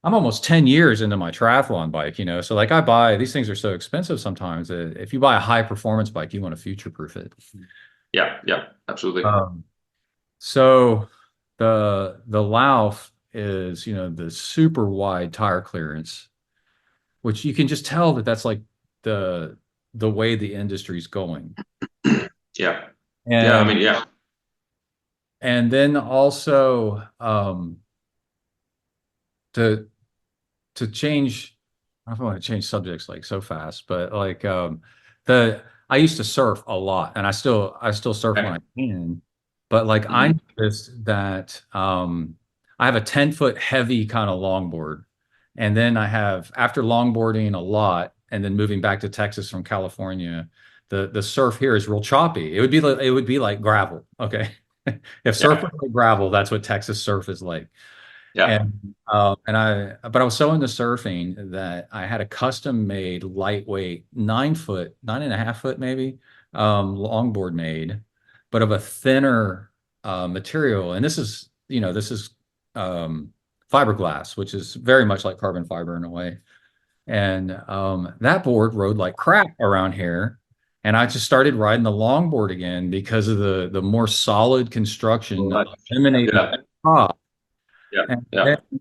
almost 10 years into my triathlon bike, So like I buy, these things are so expensive sometimes that if you buy a high-performance bike, you want to future-proof it. Yeah, absolutely. So the Lauf is, the super wide tire clearance, which you can just tell that that's like the way the industry's going. Yeah. I mean, and then also to change, I don't want to change subjects like so fast, but like I used to surf a lot and I still surf when I can, but like I noticed that I have a 10-foot heavy kind of longboard, and then I have, after longboarding a lot and then moving back to Texas from California, the surf here is real choppy. It would be like gravel. Okay. If surf was like gravel, that's what Texas surf is like. Yeah. But I was so into surfing that I had a custom made lightweight 9.5 foot maybe, longboard made, but of a thinner material. And this is fiberglass, which is very much like carbon fiber in a way. And that board rode like crap around here. And I just started riding the longboard again because of the more solid construction, Right. eliminate Yeah. the top. Yeah. And Yeah. then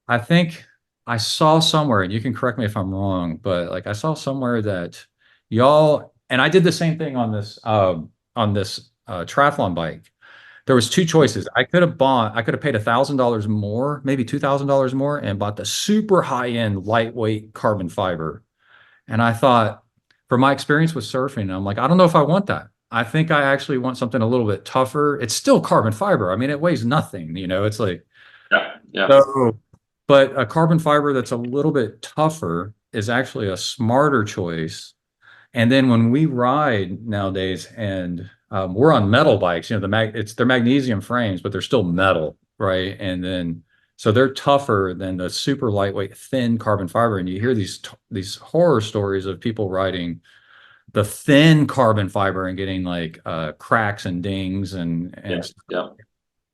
I think I saw somewhere, and you can correct me if I'm wrong, but like I saw somewhere that y'all, and I did the same thing on this triathlon bike. There was two choices. I could have paid $1,000 more, maybe $2,000 more, and bought the super high-end lightweight carbon fiber. And I thought, for my experience with surfing, I'm like, I don't know if I want that. I think I actually want something a little bit tougher. It's still carbon fiber. I mean, it weighs nothing, it's like, Yeah. Yeah. so, but a carbon fiber that's a little bit tougher is actually a smarter choice. And then when we ride nowadays, and we're on metal bikes, they're magnesium frames, but they're still metal, right? And then so they're tougher than the super lightweight, thin carbon fiber. And you hear these horror stories of people riding the thin carbon fiber and getting like cracks and dings Yeah. Yeah.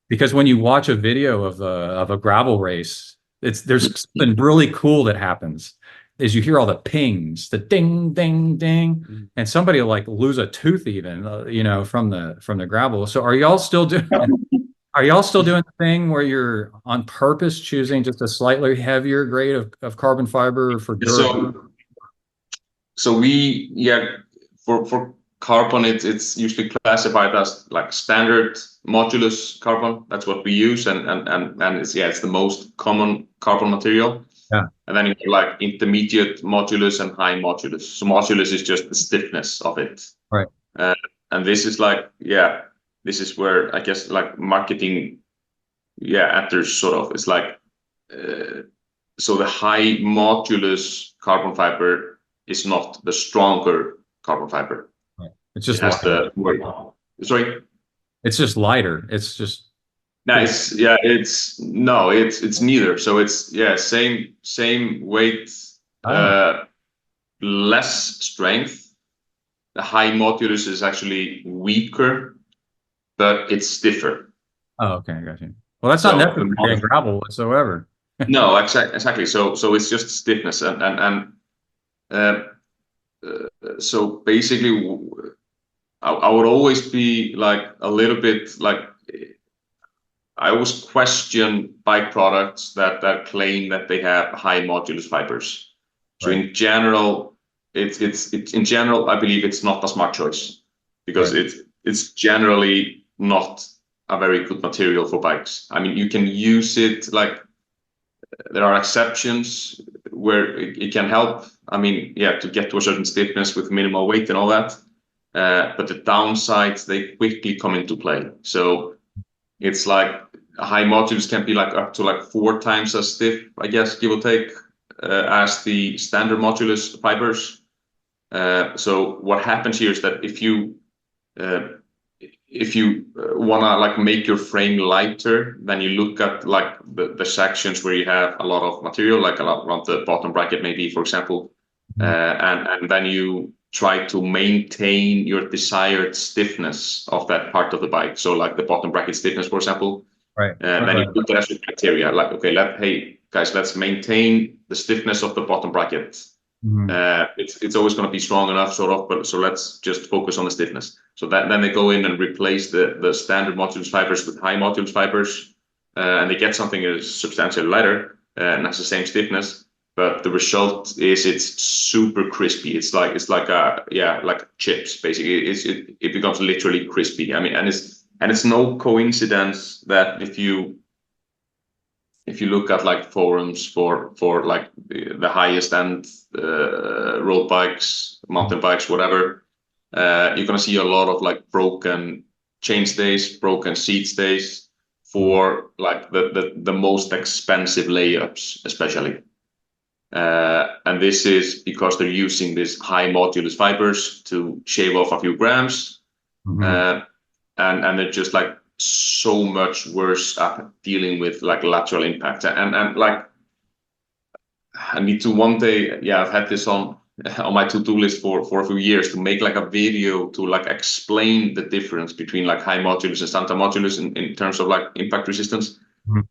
because when you watch a video of a gravel race, there's something really cool that happens is you hear all the pings, the ding, ding, ding, and somebody will like lose a tooth even, from the gravel. So are y'all still doing the thing where you're on purpose choosing just a slightly heavier grade of carbon fiber for durability? So we, for carbon, it's usually classified as like standard modulus carbon. That's what we use, and it's the most common carbon material. Yeah. And then you have like intermediate modulus and high modulus. So modulus is just the stiffness of it. Right. And this is like, this is where I guess like marketing, enters sort of. It's like, so the high modulus carbon fiber is not the stronger carbon fiber. Right. It's just lighter. Sorry. It's just lighter. It's just No, it's neither. So it's same weight, less strength. The high modulus is actually weaker, but it's stiffer. Oh, okay, I got you. Well, that's not necessarily gravel whatsoever. No, exactly. So it's just stiffness, and so basically, I would always be like a little bit like, I always question bike products that claim that they have high modulus fibers. So Right. in general, it's in general, I believe it's not a smart choice because it's generally not a very good material for bikes. I mean, you can use it like, there are exceptions where it can help. I mean, to get to a certain stiffness with minimal weight and all that. But the downsides, they quickly come into play. So it's like a high modulus can be like up to like 4 times as stiff, I guess, give or take, as the standard modulus fibers. So what happens here is that if you wanna like make your frame lighter, then you look at like the sections where you have a lot of material, like a lot around the bottom bracket, maybe, for example, and then you try to maintain your desired stiffness of that part of the bike. So like the bottom bracket stiffness, for example. Right. Then you put that as a criteria, like, okay, hey guys, let's maintain the stiffness of the bottom bracket. It's always going to be strong enough, sort of, but so let's just focus on the stiffness. So then they go in and replace the standard modulus fibers with high modulus fibers, and they get something that is substantially lighter and has the same stiffness. But the result is it's super crispy. It's like chips basically. It becomes literally crispy. I mean, and it's no coincidence that if you look at like forums for like the highest end road bikes, mountain bikes, whatever, you're gonna see a lot of like broken chain stays, broken seat stays for like the most expensive layups, especially. And this is because they're using these high modulus fibers to shave off a few grams, and they're just like so much worse at dealing with like lateral impact. And like, I need to one day, I've had this on my to-do list for a few years to make like a video to like explain the difference between like high modulus and standard modulus in terms of like impact resistance,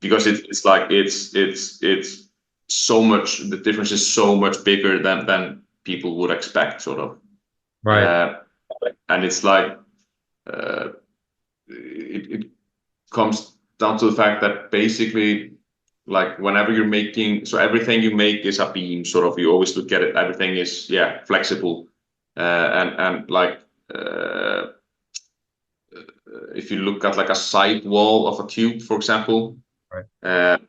because it's like it's so much, the difference is so much bigger than people would expect, sort of. Right. And it's like it comes down to the fact that basically, like whenever you're making, so everything you make is a beam, sort of. You always look at it. Everything is flexible, and like if you look at like a side wall of a tube, for example, Right.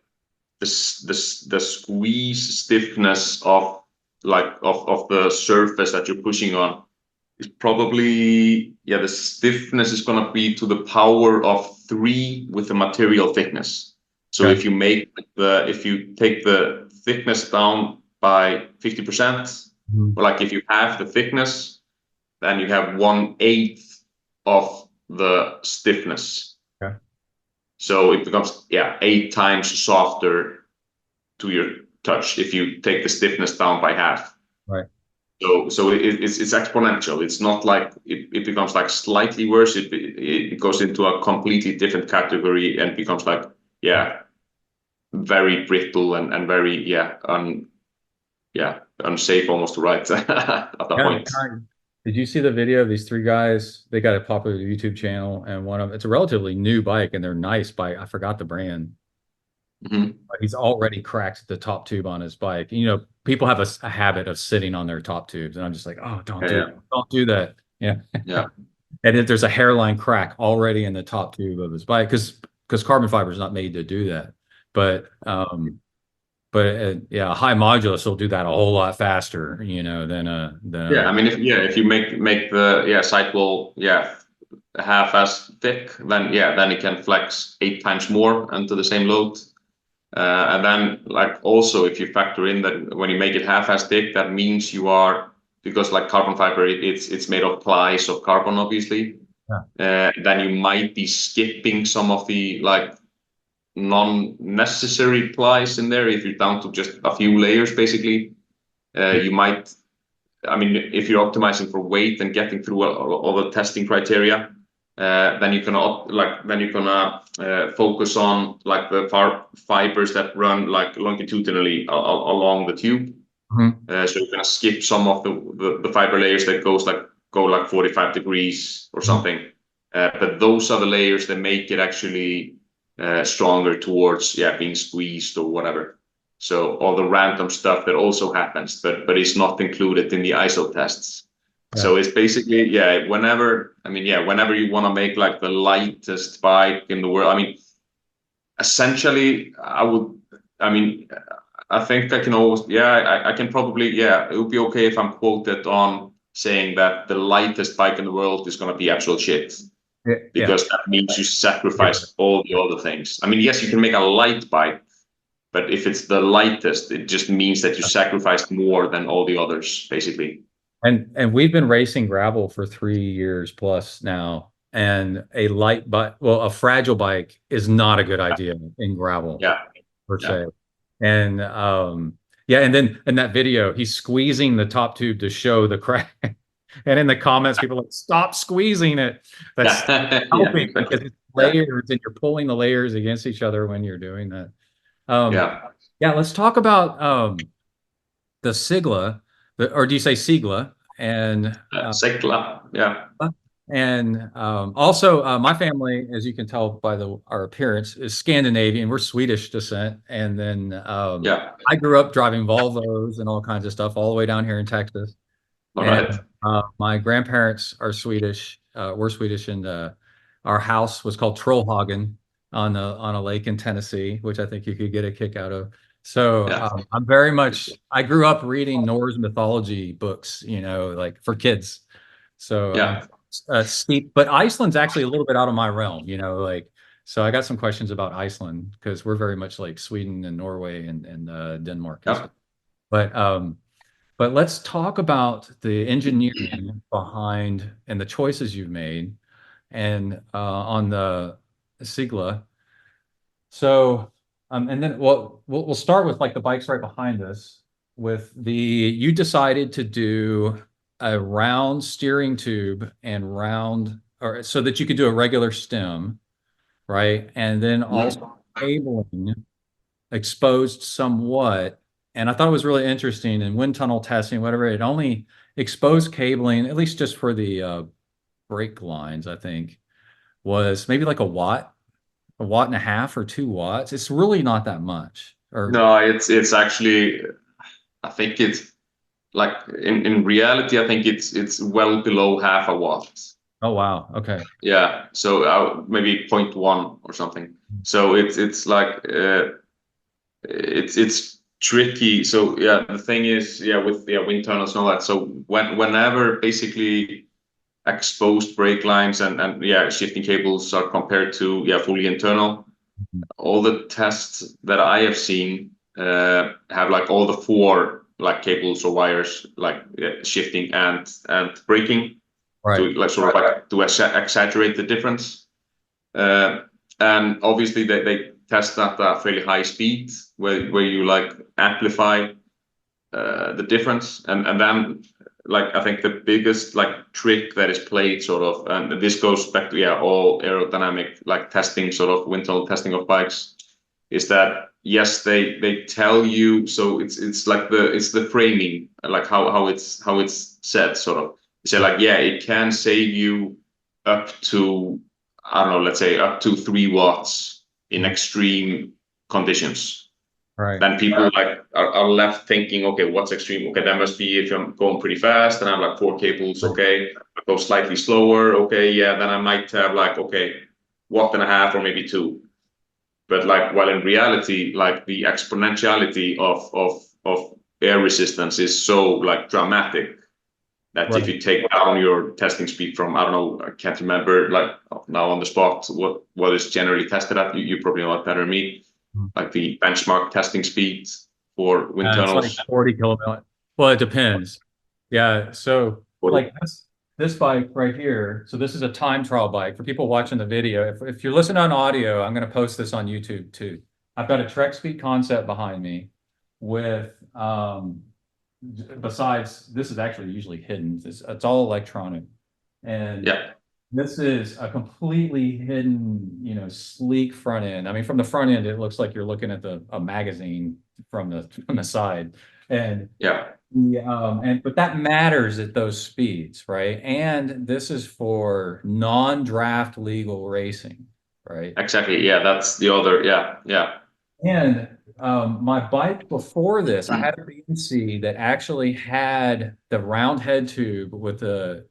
the squeeze stiffness of the surface that you're pushing on is probably, the stiffness is going to be to the power of 3 with the material thickness. So Okay. if you take the thickness down by 50%, or like if you have the thickness, then you have 1/8 of the stiffness. Okay. So it becomes 8 times softer to your touch if you take the stiffness down by half. Right. So it's exponential. It's not like it becomes like slightly worse. It goes into a completely different category and becomes like very brittle and very unsafe almost to ride at that point. Did you see the video of these 3 guys? They got a popular YouTube channel, and one of them, it's a relatively new bike, and they're nice bike. I forgot the brand. But he's already cracked the top tube on his bike. You know, people have a habit of sitting on their top tubes, and I'm just like, oh, don't do that. Yeah. And then there's a hairline crack already in the top tube of his bike because carbon fiber is not made to do that. But a high modulus will do that a whole lot faster, you know, than I mean, if you make the sidewall half as thick, then it can flex 8 times more into the same load. And then like also if you factor in that when you make it half as thick, that means because like carbon fiber, it's made of plies of carbon, obviously. Then you might be skipping some of the like non-necessary plies in there. If you're down to just a few layers, basically, you might. I mean, if you're optimizing for weight and getting through all the testing criteria, then you can focus on like the fibers that run like longitudinally along the tube. So you're gonna skip some of the fiber layers that go like 45 degrees or something. But those are the layers that make it actually stronger towards being squeezed or whatever. So all the random stuff that also happens, but it's not included in the ISO tests. So it's basically whenever you want to make like the lightest bike in the world, I mean, essentially I think I can always I can probably it would be okay if I'm quoted on saying that the lightest bike in the world is going to be absolute shit. Because that means you sacrifice all the other things. I mean, yes, you can make a light bike, but if it's the lightest, it just means that you sacrifice more than all the others, basically. And we've been racing gravel for 3 years plus now, and a fragile bike is not a good idea in gravel per se. And and then in that video, he's squeezing the top tube to show the crack. And in the comments, people are like, stop squeezing it. That's helping because it's layers and you're pulling the layers against each other when you're doing that. Let's talk about the Sigla, or do you say Sigla? And Sigla, And also, my family, as you can tell by our appearance, is Scandinavian. We're Swedish descent. And then I grew up driving Volvos and all kinds of stuff all the way down here in Texas. All right. My grandparents are Swedish. We're Swedish, and our house was called Trollhagen on a lake in Tennessee, which I think you could get a kick out of. So I'm very much. I grew up reading Norse mythology books, you know, like for kids. So steep, but Iceland's actually a little bit out of my realm, you know, like. So I got some questions about Iceland because we're very much like Sweden and Norway and Denmark. But let's talk about the engineering behind and the choices you've made, and on the Sigla. So, and then we'll start with like the bikes right behind us. You decided to do a round steering tube and or so that you could do a regular stem, right? And then also cabling exposed somewhat. And I thought it was really interesting in wind tunnel testing, whatever. It only exposed cabling, at least just for the brake lines, I think, was maybe like a watt and a half or 2 watts. It's really not that much. Or No, it's actually, I think it's like in reality, I think it's well below half a watt. oh wow, okay, Yeah, so maybe zero point 0.1 or something. So it's like it's tricky. So yeah, the thing is, yeah, with wind tunnels and all that. So whenever basically exposed brake lines and yeah, shifting cables are compared to fully internal, all the tests that I have seen have like all the four like cables or wires like shifting and braking to right, like sort of like to exaggerate the difference. And obviously they test at a fairly high speed where you like amplify the difference, and then like I think the biggest like trick that is played sort of, and this goes back to all aerodynamic like testing, sort of wind tunnel testing of bikes, is that yes they tell you, so it's like the framing, like how it's set, sort of say like it can save you up to, I don't know, let's say up to 3 watts in extreme conditions. right, Then people like are left thinking, okay, what's extreme? Okay, that must be if I'm going pretty fast and I have like four cables. Okay, I go slightly slower. Okay, yeah, then I might have like, okay, watt and a half or maybe two. But like, while in reality, like the exponentiality of air resistance is so like dramatic that if right. you take down your testing speed from, I don't know, I can't remember like now on the spot what is generally tested at. You probably know it better than me, like the benchmark testing speeds for wind It's like tunnels. 40 kilometer. Well, it depends. Yeah. So like this bike right here. So this is a time trial bike for people watching the video. If you're listening on audio, I'm going to post this on YouTube too. I've got a Trek Speed concept behind me with, besides, this is actually usually hidden. It's all electronic. And Yeah, this is a completely hidden, sleek front end. I mean, from the front end, it looks like you're looking at a magazine from the side. And yeah, but that matters at those speeds, right? And this is for non-draft legal racing, right? exactly. Yeah, that's the other. Yeah, yeah, And my bike before this, I had a BNC that actually had the round head tube with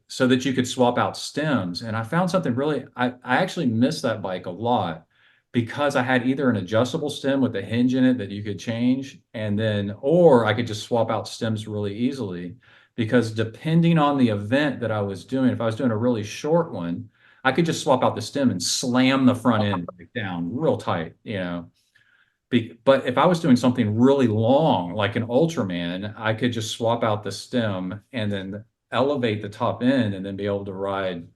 so that you could swap out stems. And I found something really, I actually missed that bike a lot because I had either an adjustable stem with a hinge in it that you could change, or I could just swap out stems really easily. Because depending on the event that I was doing, if I was doing a really short one, I could just swap out the stem and slam the front end down real tight. But if I was doing something really long, like an Ultraman, I could just swap out the stem and then elevate the top end and then be able to ride.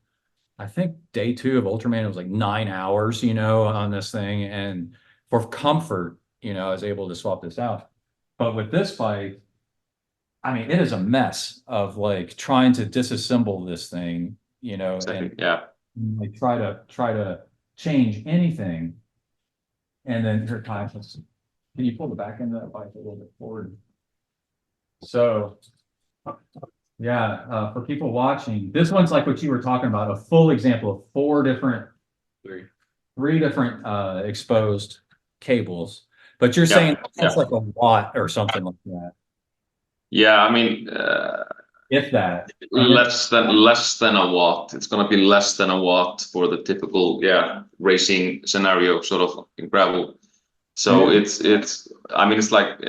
I think day 2 of Ultraman was like 9 hours, on this thing. And for comfort, I was able to swap this out. But with this bike, I mean, it is a mess of like trying to disassemble this thing, exactly. and Yeah, like try to change anything. And then here, Kai, can you pull the back end of that bike a little bit forward? So, yeah, for people watching, this one's like what you were talking about, a full example of three different exposed cables. But you're saying that's like a watt or something like that, yeah. I mean, if that. less than a watt. It's gonna be less than a watt for the typical racing scenario, sort of in gravel. So it's. I mean, it's like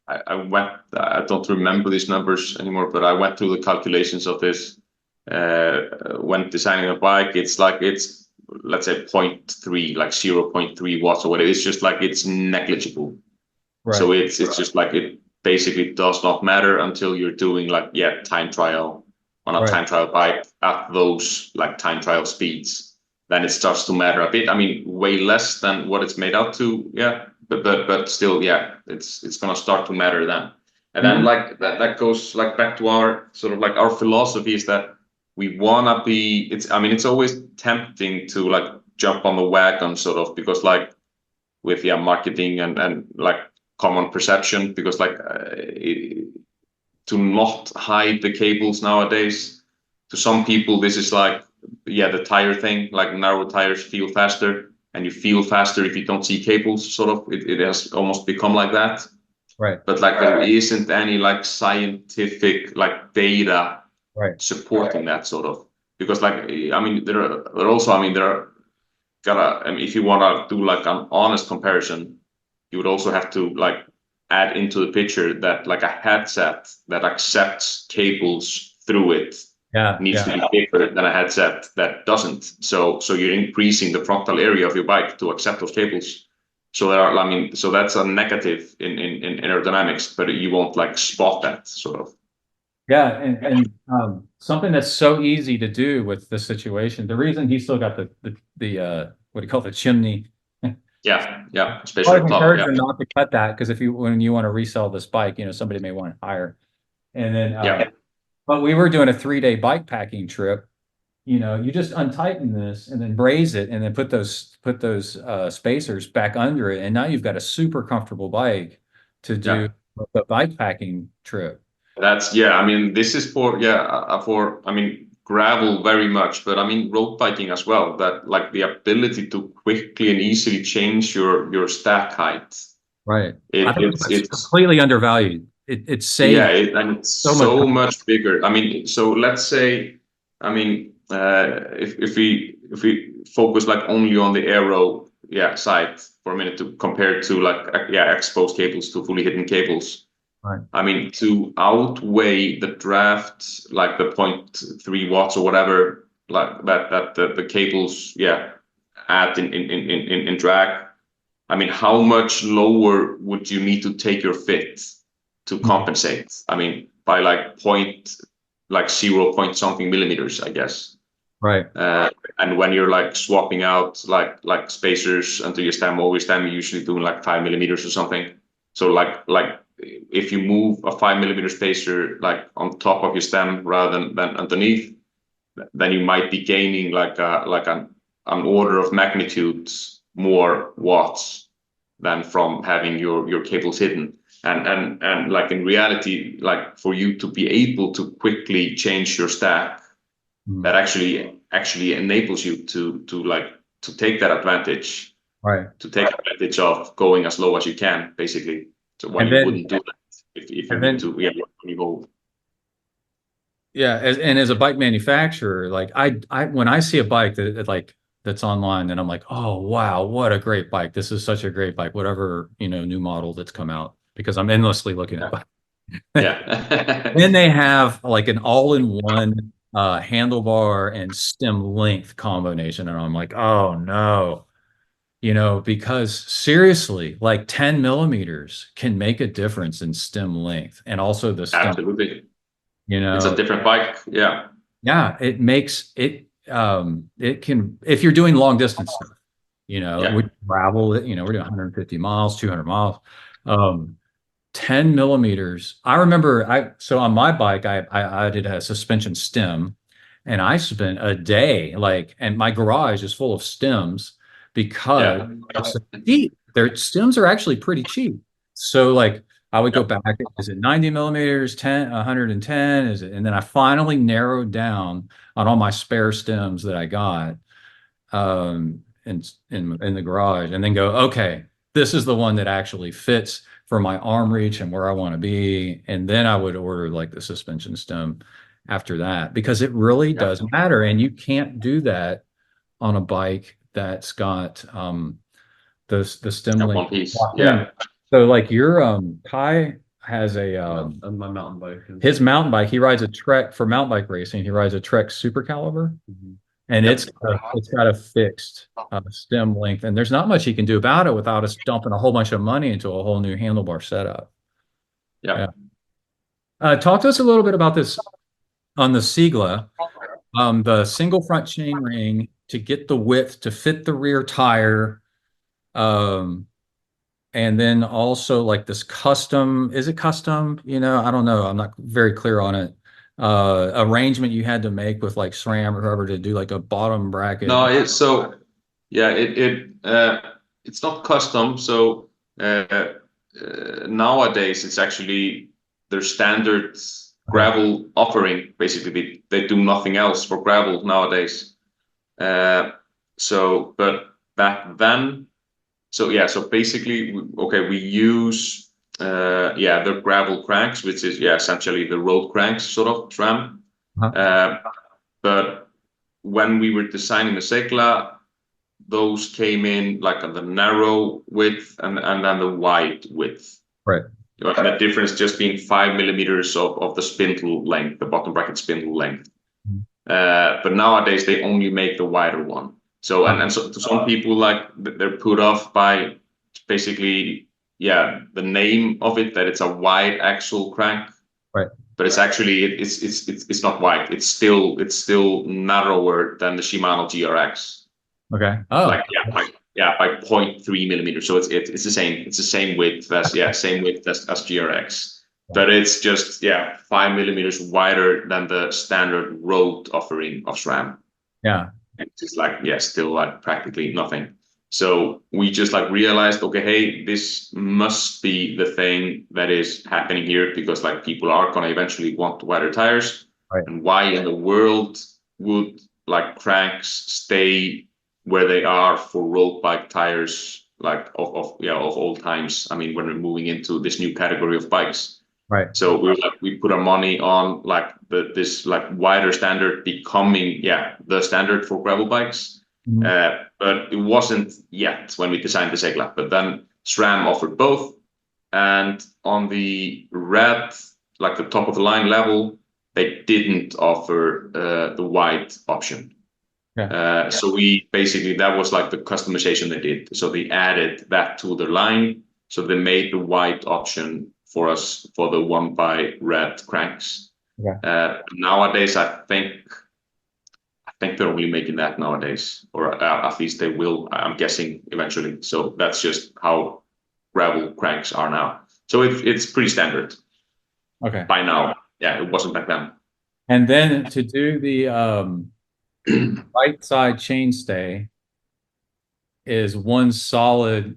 I went. I don't remember these numbers anymore, but I went through the calculations of this when designing a bike. It's like let's say 0.3, like 0.3 watts or whatever. It's just like it's negligible. Right. So it's just like it basically does not matter until you're doing like time trial on a time trial bike at those like time trial speeds. Then it starts to matter a bit. I mean, way less than what it's made out to. Yeah, but still, it's gonna start to matter then. And then like that goes like back to our sort of like our philosophy is that we wanna be. It's always tempting to like jump on the wagon, sort of, because like with marketing and like common perception, because like not hide the cables nowadays. To some people, this is like, yeah, the tire thing, like narrow tires feel faster, and you feel faster if you don't see cables, sort of. It has almost become like that. Right. But like there isn't any like scientific like data supporting that, sort of. Because like, I mean, there are if you want to do like an honest comparison, you would also have to like add into the picture that like a headset that accepts cables through it needs to be bigger than a headset that doesn't. So you're increasing the frontal area of your bike to accept those cables. So so that's a negative in aerodynamics, but you won't like spot that, sort of. Yeah, and something that's so easy to do with this situation. The reason he still got the what do you call it, the chimney. Yeah, I especially would top. encourage Yeah, them not to cut that, because when you want to resell this bike, somebody may want it higher. And then, but we were doing a 3-day bike packing trip. You just untighten this and then braze it, and then put those spacers back under it, and now you've got a super comfortable bike to do the bike packing trip. That's I mean, this is for I mean, gravel very much, but I mean road biking as well. That like the ability to quickly and easily change your stack height. Right. I think It's completely undervalued. It saves and it's so much bigger. I mean, so let's say, I mean, if we focus like only on the aero side for a minute, to compare to like exposed cables to fully hidden cables. Right. I mean, to outweigh the draft, like the 0.3 watts or whatever, like that the cables add in drag. I mean, how much lower would you need to take your fit to compensate? I mean, by like 0 point something millimeters, I guess. Right. And when you're like swapping out like spacers onto your stem, over your stem, you're usually doing like 5 millimeters or something. So like if you move a 5 millimeter spacer like on top of your stem rather than underneath, then you might be gaining like an order of magnitude more watts than from having your cables hidden. And like in reality, like for you to be able to quickly change your stack, that actually enables you to take that advantage, to take advantage of going as low as you can, basically. So why you wouldn't do that if you need to when you go. Yeah, as a bike manufacturer, like I when I see a bike that's online, and I'm like, oh wow, what a great bike! This is such a great bike. Whatever new model that's come out, because I'm endlessly looking at bikes. Then they have like an all-in-one handlebar and stem length combination, and I'm like, oh no, because seriously, like 10 millimeters can make a difference in stem length, and also the stem. Absolutely. It's a different bike. Yeah, it makes it it can, if you're doing long distance stuff, we travel, we're doing 150 miles, 200 miles, 10 millimeters. I remember so on my bike, I did a suspension stem, and I spent a day and my garage is full of stems, because it's cheap. Their stems are actually pretty cheap. So like I would go back, is it 90 millimeters, 110? And then I finally narrowed down on all my spare stems that I got in the garage, and then go, okay, this is the one that actually fits for my arm reach and where I want to be. And then I would order like the suspension stem after that, because it really does matter. And you can't do that on a bike that's got the stem length. So like your Kai has my mountain bike. His mountain bike, he rides a Trek for mountain bike racing. He rides a Trek Super Caliber, and it's got a fixed stem length, and there's not much he can do about it without us dumping a whole bunch of money into a whole new handlebar setup. Talk to us a little bit about this on the SkÄUlason, the single front chain ring to get the width to fit the rear tire. And then also like this custom, is it custom? I don't know. I'm not very clear on it. Arrangement you had to make with like SRAM or whoever to do like a bottom bracket. No, it's not custom. So nowadays it's actually their standard gravel offering. Basically, they do nothing else for gravel nowadays. But back then, so basically, we use the gravel cranks, which is essentially the road cranks sort of SRAM. But when we were designing the Segla, those came in like on the narrow width and then the wide width. Right. And the difference just being 5 millimeters of the spindle length, the bottom bracket spindle length. But nowadays they only make the wider one. So so some people they're put off by basically the name of it, that it's a wide axle crank. Right. But it's actually it's not wide. It's still narrower than the Shimano GRX. Okay. Oh. By 0.3 millimeters. So it's the same width as GRX. But it's just 5 millimeters wider than the standard road offering of SRAM. Yeah. It's just still practically nothing. So we just realized, okay, hey, this must be the thing that is happening here, because people are gonna eventually want wider tires. Right. And why in the world would cranks stay where they are for road bike tires of old times? I mean, when we're moving into this new category of bikes. Right. So we put our money on this wider standard becoming the standard for gravel bikes. But it wasn't yet when we designed the Segla. But then SRAM offered both, and on the red, the top of the line level, they didn't offer the wide option. Yeah. So we basically, that was the customization they did. So they added that to the line. So they made the wide option for us for the 1x red cranks. Yeah. Nowadays, I think they're only making that nowadays, or at least they will, I'm guessing, eventually. So that's just how gravel cranks are now. So it's pretty standard. Okay. By now. Yeah, it wasn't back then. And then to do the right side chainstay is one solid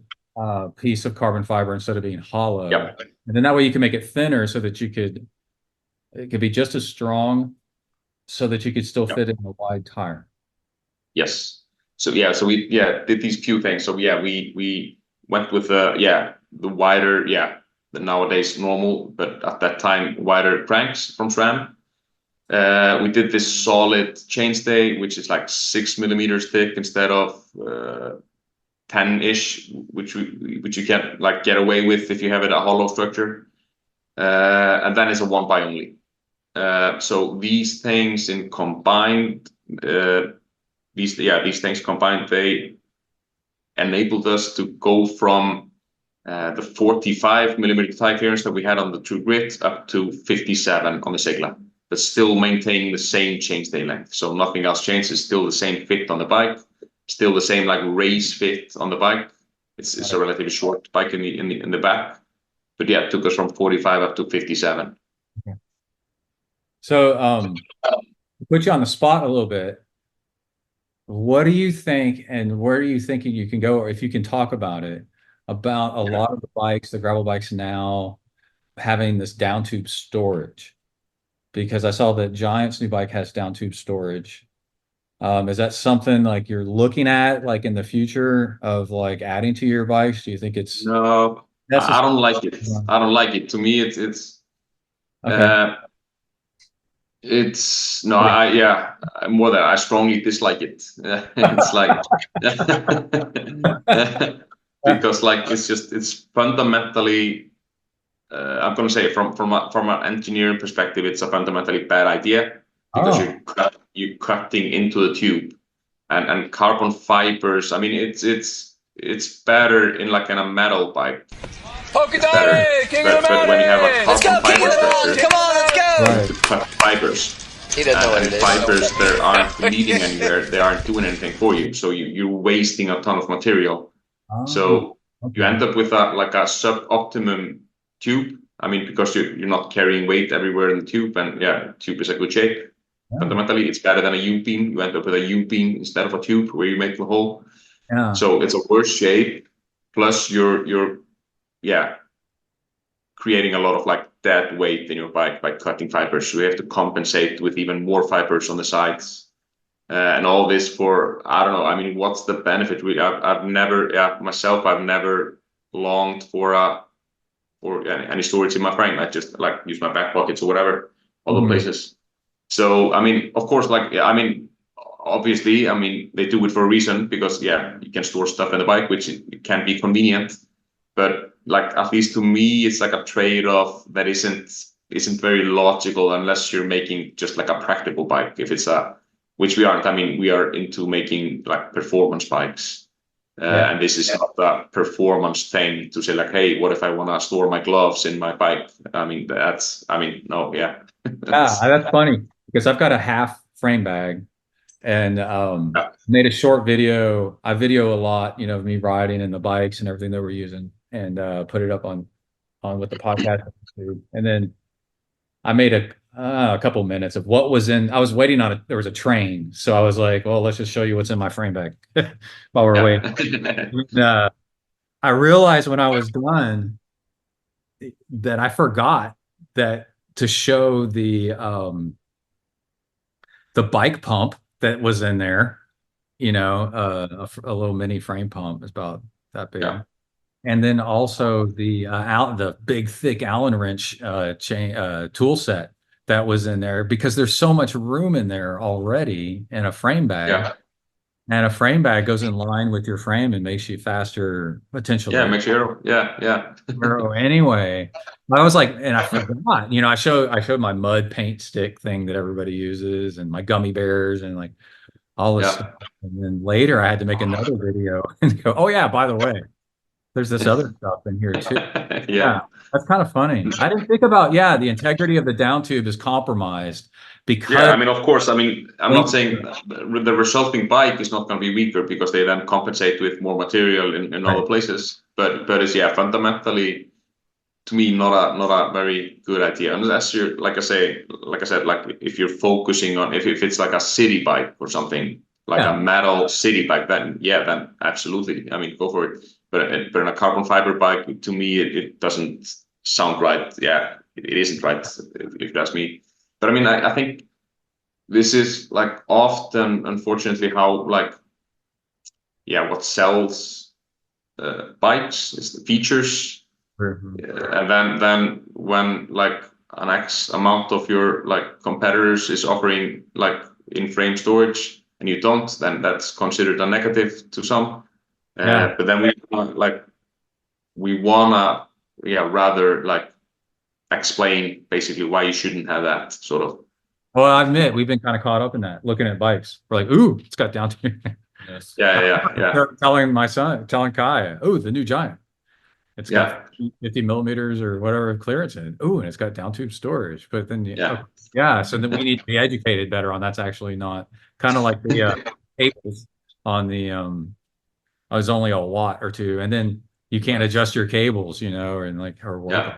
piece of carbon fiber instead of being hollow. Yep. And then that way you can make it thinner so that it could be just as strong, so that you could still fit in a wide tire. Yes. So we did these few things. So we went with the wider, the nowadays normal, but at that time wider cranks from SRAM. We did this solid chainstay, which is 6 millimeters thick instead of 10-ish, which you can get away with if you have it a hollow structure. And then it's a 1x only. So these things combined, they enabled us to go from the 45 millimeter tire clearance that we had on the True Grit up to 57 on the Segla, but still maintaining the same chainstay length. So nothing else changed. It's still the same fit on the bike, still the same race fit on the bike. It's a relatively short bike in the back, but it took us from 45 up to 57. Okay. So to put you on the spot a little bit, what do you think, and where are you thinking you can go, or if you can talk about it, about a lot of the bikes, the gravel bikes now having this down tube storage? Because I saw that Giant's new bike has down tube storage. Is that something you're looking at in the future of adding to your bikes? Do you think it's... No, I don't like it. I don't like it. To me, it's okay. It's no, more than I strongly dislike it. It's because it's fundamentally, I'm going to say from an engineering perspective, it's a fundamentally bad idea, because you're cutting into the tube, and carbon fibers. I mean, it's better in a metal bike. But when you have a carbon fiber structure, come on, let's go! To cut fibers. He doesn't know what it is. Fibers that aren't leading anywhere, they aren't doing anything for you. So you're wasting a ton of material. So you end up with a sub-optimum tube. I mean, because you're not carrying weight everywhere in the tube, and the tube is a good shape. Fundamentally, it's better than a U-beam. You end up with a U-beam instead of a tube where you make the hole. So it's a worse shape. Plus, you're creating a lot of dead weight in your bike by cutting fibers. So you have to compensate with even more fibers on the sides. And all this for, I don't know, I mean, what's the benefit? I've never, myself, I've never longed for any storage in my frame. I just like use my back pockets or whatever, other places. So, I mean, of course, like, I mean, obviously, I mean, they do it for a reason because, you can store stuff in the bike, which it can be convenient. But like, at least to me, it's like a trade-off that isn't very logical unless you're making just like a practical bike. If it's which we aren't. I mean, we are into making like performance bikes. And this is not a performance thing to say like, hey, what if I want to store my gloves in my bike? I mean, no, yeah. That's funny because I've got a half frame bag and made a short video. I video a lot, of me riding and the bikes and everything that we're using and put it up on with the podcast. And then I made a couple minutes of what was in. I was waiting on it. There was a train, so I was like, "Well, let's just show you what's in my frame bag while we're waiting." I realized when I was done that I forgot that to show the bike pump that was in there. A little mini frame pump is about that big. Yeah. And then also the big thick Allen wrench tool set that was in there because there's so much room in there already in a frame bag. Yeah. And a frame bag goes in line with your frame and makes you faster potentially. Yeah, makes you yeah. Anyway, I was like, and I forgot, I showed my mud paint stick thing that everybody uses and my gummy bears and like all this stuff. And then later I had to make another video and go, oh yeah, by the way, there's this other stuff in here too. Yeah, that's kind of funny. I didn't think about, the integrity of the down tube is compromised because. Yeah, I mean, of course, I mean, I'm not saying the resulting bike is not going to be weaker because they then compensate with more material in other places. But it's fundamentally, to me, not a very good idea unless you're like I said, like if you're focusing on if it's like a city bike or something like a metal city bike, then absolutely. I mean, go for it. But in a carbon fiber bike, to me, it doesn't sound right. Yeah, it isn't right, if that's me. But I mean, I think this is like often, unfortunately, how like, what sells bikes is the features. And then when like an X amount of your like competitors is offering like in-frame storage and you don't, then that's considered a negative to some. But then we wanna rather like explain basically why you shouldn't have that sort of. Well, I admit we've been kind of caught up in that, looking at bikes. We're like, ooh, it's got down to Yes. Yeah. telling Kai, oh, the new Giant. It's got 50 millimeters or whatever clearance in it. Oh, and it's got down tube storage. But then so then we need to be educated better on that's actually not kind of like the cables on the I was only a watt or two, and then you can't adjust your cables, and like or what. Yeah.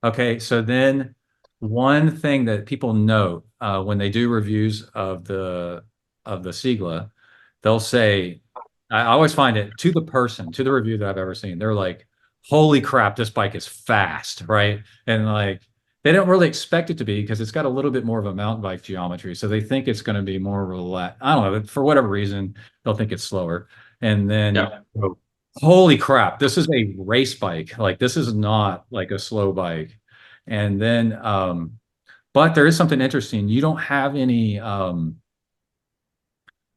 Okay, so then one thing that people note when they do reviews of the SkÄUlason, they'll say, I always find it to the review that I've ever seen, they're like, holy crap, this bike is fast, right? And like they don't really expect it to be because it's got a little bit more of a mountain bike geometry. So they think it's going to be more relaxed. I don't know, for whatever reason, they'll think it's slower. And then, holy crap, this is a race bike. Like this is not like a slow bike. And then, but there is something interesting. You don't have any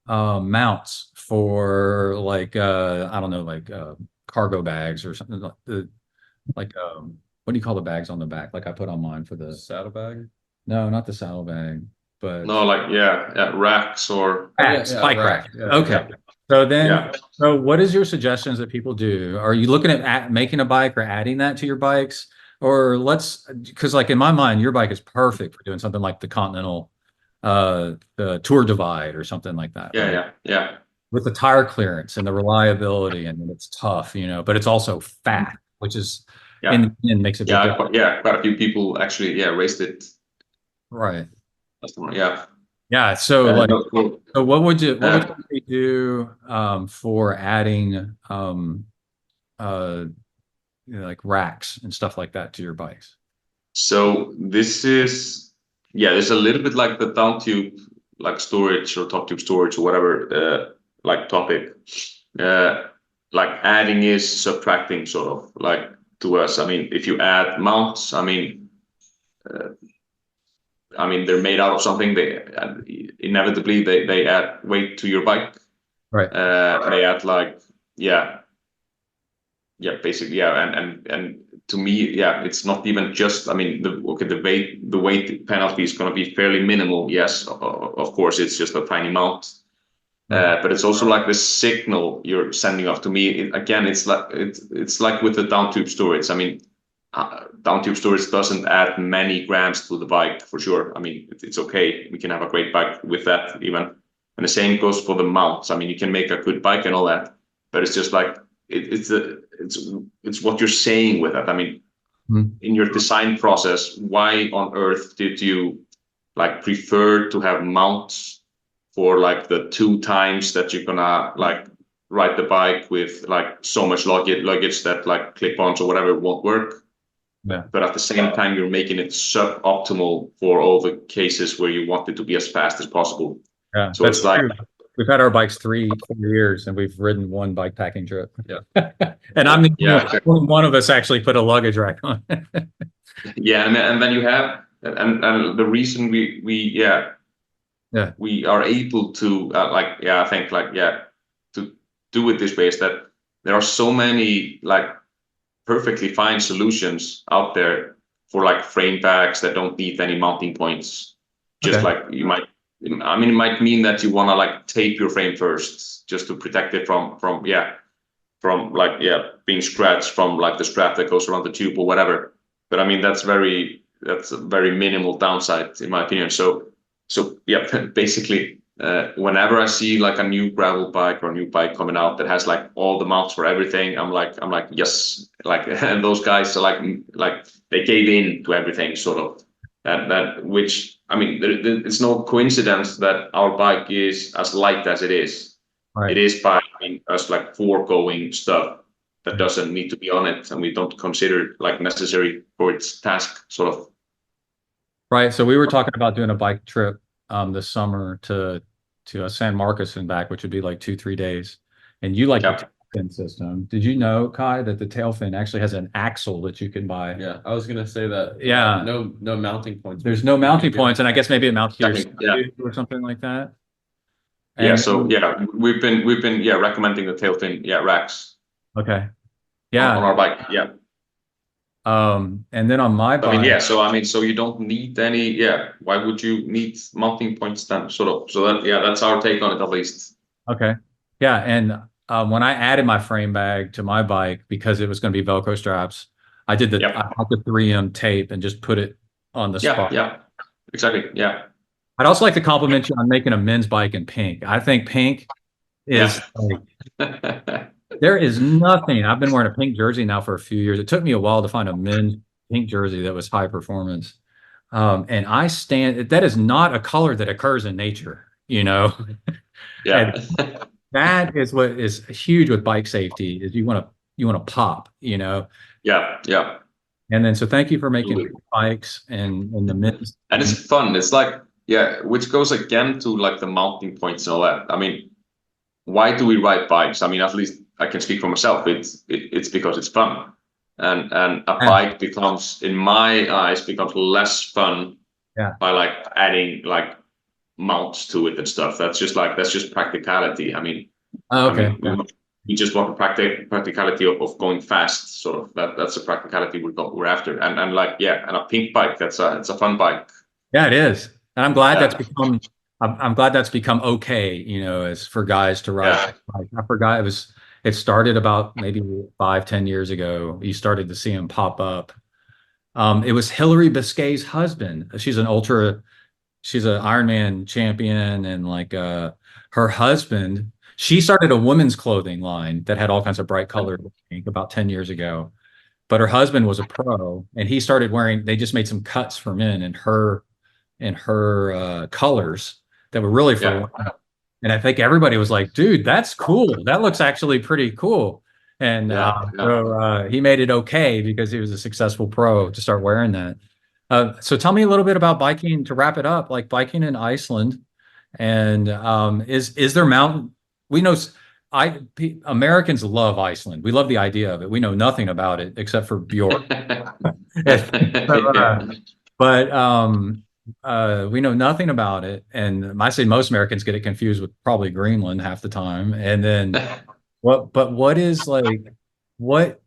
mounts for like, I don't know, like cargo bags or something like, what do you call the bags on the back? Like I put on mine for the saddlebag. No, not the saddlebag, but no, like racks or bike rack. Okay. So then, so what is your suggestions that people do? Are you looking at making a bike or adding that to your bikes? Or because like in my mind, your bike is perfect for doing something like the Continental, the Tour Divide or something like that. Yeah. With the tire clearance and the reliability, and it's tough, but it's also fat, which is in the end makes a big difference. Quite a few people actually raced it. Right. Yeah. So cool. So what would you do for adding like racks and stuff like that to your bikes? So this is, there's a little bit like the down tube, like storage or top tube storage or whatever, like topic. Like adding is subtracting, sort of like to us. I mean, if you add mounts, they're made out of something. They inevitably they add weight to your bike. Right. They add like basically and to me, it's not even just. I mean, the weight penalty is going to be fairly minimal. Yes, of course, it's just a tiny mount. But it's also like the signal you're sending off. To me, it's like with the down tube storage. I mean, down tube storage doesn't add many grams to the bike for sure. I mean, it's okay. We can have a great bike with that even. And the same goes for the mounts. I mean, you can make a good bike and all that, but it's just like it's what you're saying with it. I mean, in your design process, why on earth did you like prefer to have mounts for like the 2 times that you're gonna like ride the bike with like so much luggage that like clip-ons or whatever won't work? Yeah. But at the same time, you're making it suboptimal for all the cases where you want it to be as fast as possible. Yeah, so it's like true. We've had our bikes 4 years, and we've ridden 1 bike packing trip. Yeah, and I'm one of us actually put a luggage rack on. and then you have and the reason we are able to to do it this way is that there are so many like perfectly fine solutions out there for like frame bags that don't need any mounting points. Just like you might. I mean, it might mean that you want to like tape your frame first just to protect it from being scratched from like the strap that goes around the tube or whatever. But I mean, that's a very minimal downside in my opinion. So basically, whenever I see like a new gravel bike or a new bike coming out that has like all the mounts for everything, I'm like yes, like and those guys are like they gave in to everything sort of. That which I mean, it's no coincidence that our bike is as light as it is. Right. It is by us like foregoing stuff that doesn't need to be on it, and we don't consider it like necessary for its task, sort of. Right. So we were talking about doing a bike trip this summer to San Marcos and back, which would be like 2-3 days. And you like the fin system. Did you know, Kai, that the tail fin actually has an axle that you can buy? Yeah, I was gonna say that. Yeah, no mounting points. There's no mounting points, and I guess maybe it mounts to your or something like that. And we've been recommending the tail fin racks. Okay. On our bike. Yeah. And then on my bike. So you don't need any. Why would you need mounting points then? Sort of. So that's our take on it at least. Okay. Yeah, and when I added my frame bag to my bike, because it was going to be Velcro straps, I did I bought the 3M tape and just put it on the spot. Yeah, exactly. Yeah. I'd also like to compliment you on making a men's bike in pink. I think pink is there is nothing. I've been wearing a pink jersey now for a few years. It took me a while to find a men's pink jersey that was high performance. And that is not a color that occurs in nature, you know? Yeah. That is what is huge with bike safety is you want to pop, you know? Yeah. And then, so thank you for making bikes and the men's. And it's fun. It's like, which goes again to like the mounting points and all that. I mean, why do we ride bikes? I mean, at least I can speak for myself. It's because it's fun. And a bike becomes, in my eyes, less fun by like adding like mounts to it and stuff. That's just practicality. I mean, we just want the practicality of going fast, sort of. That's the practicality we're after. And a pink bike, it's a fun bike. Yeah, it is. And I'm glad I'm glad that's become okay, you know, as for guys to ride. I forgot it started about maybe 5-10 years ago. You started to see them pop up. It was Hillary Biscay's husband. She's an Ironman champion, and like her husband, she started a women's clothing line that had all kinds of bright colors about 10 years ago. But her husband was a pro, and he started wearing, they just made some cuts for men in her colors that were really fun. And I think everybody was like, dude, that's cool. That looks actually pretty cool. And so he made it okay because he was a successful pro to start wearing that. So tell me a little bit about biking to wrap it up, like biking in Iceland. And is there mountain? We know Americans love Iceland. We love the idea of it. We know nothing about it except for Bjork. But we know nothing about it. And I say most Americans get it confused with probably Greenland half the time. And then what is like, what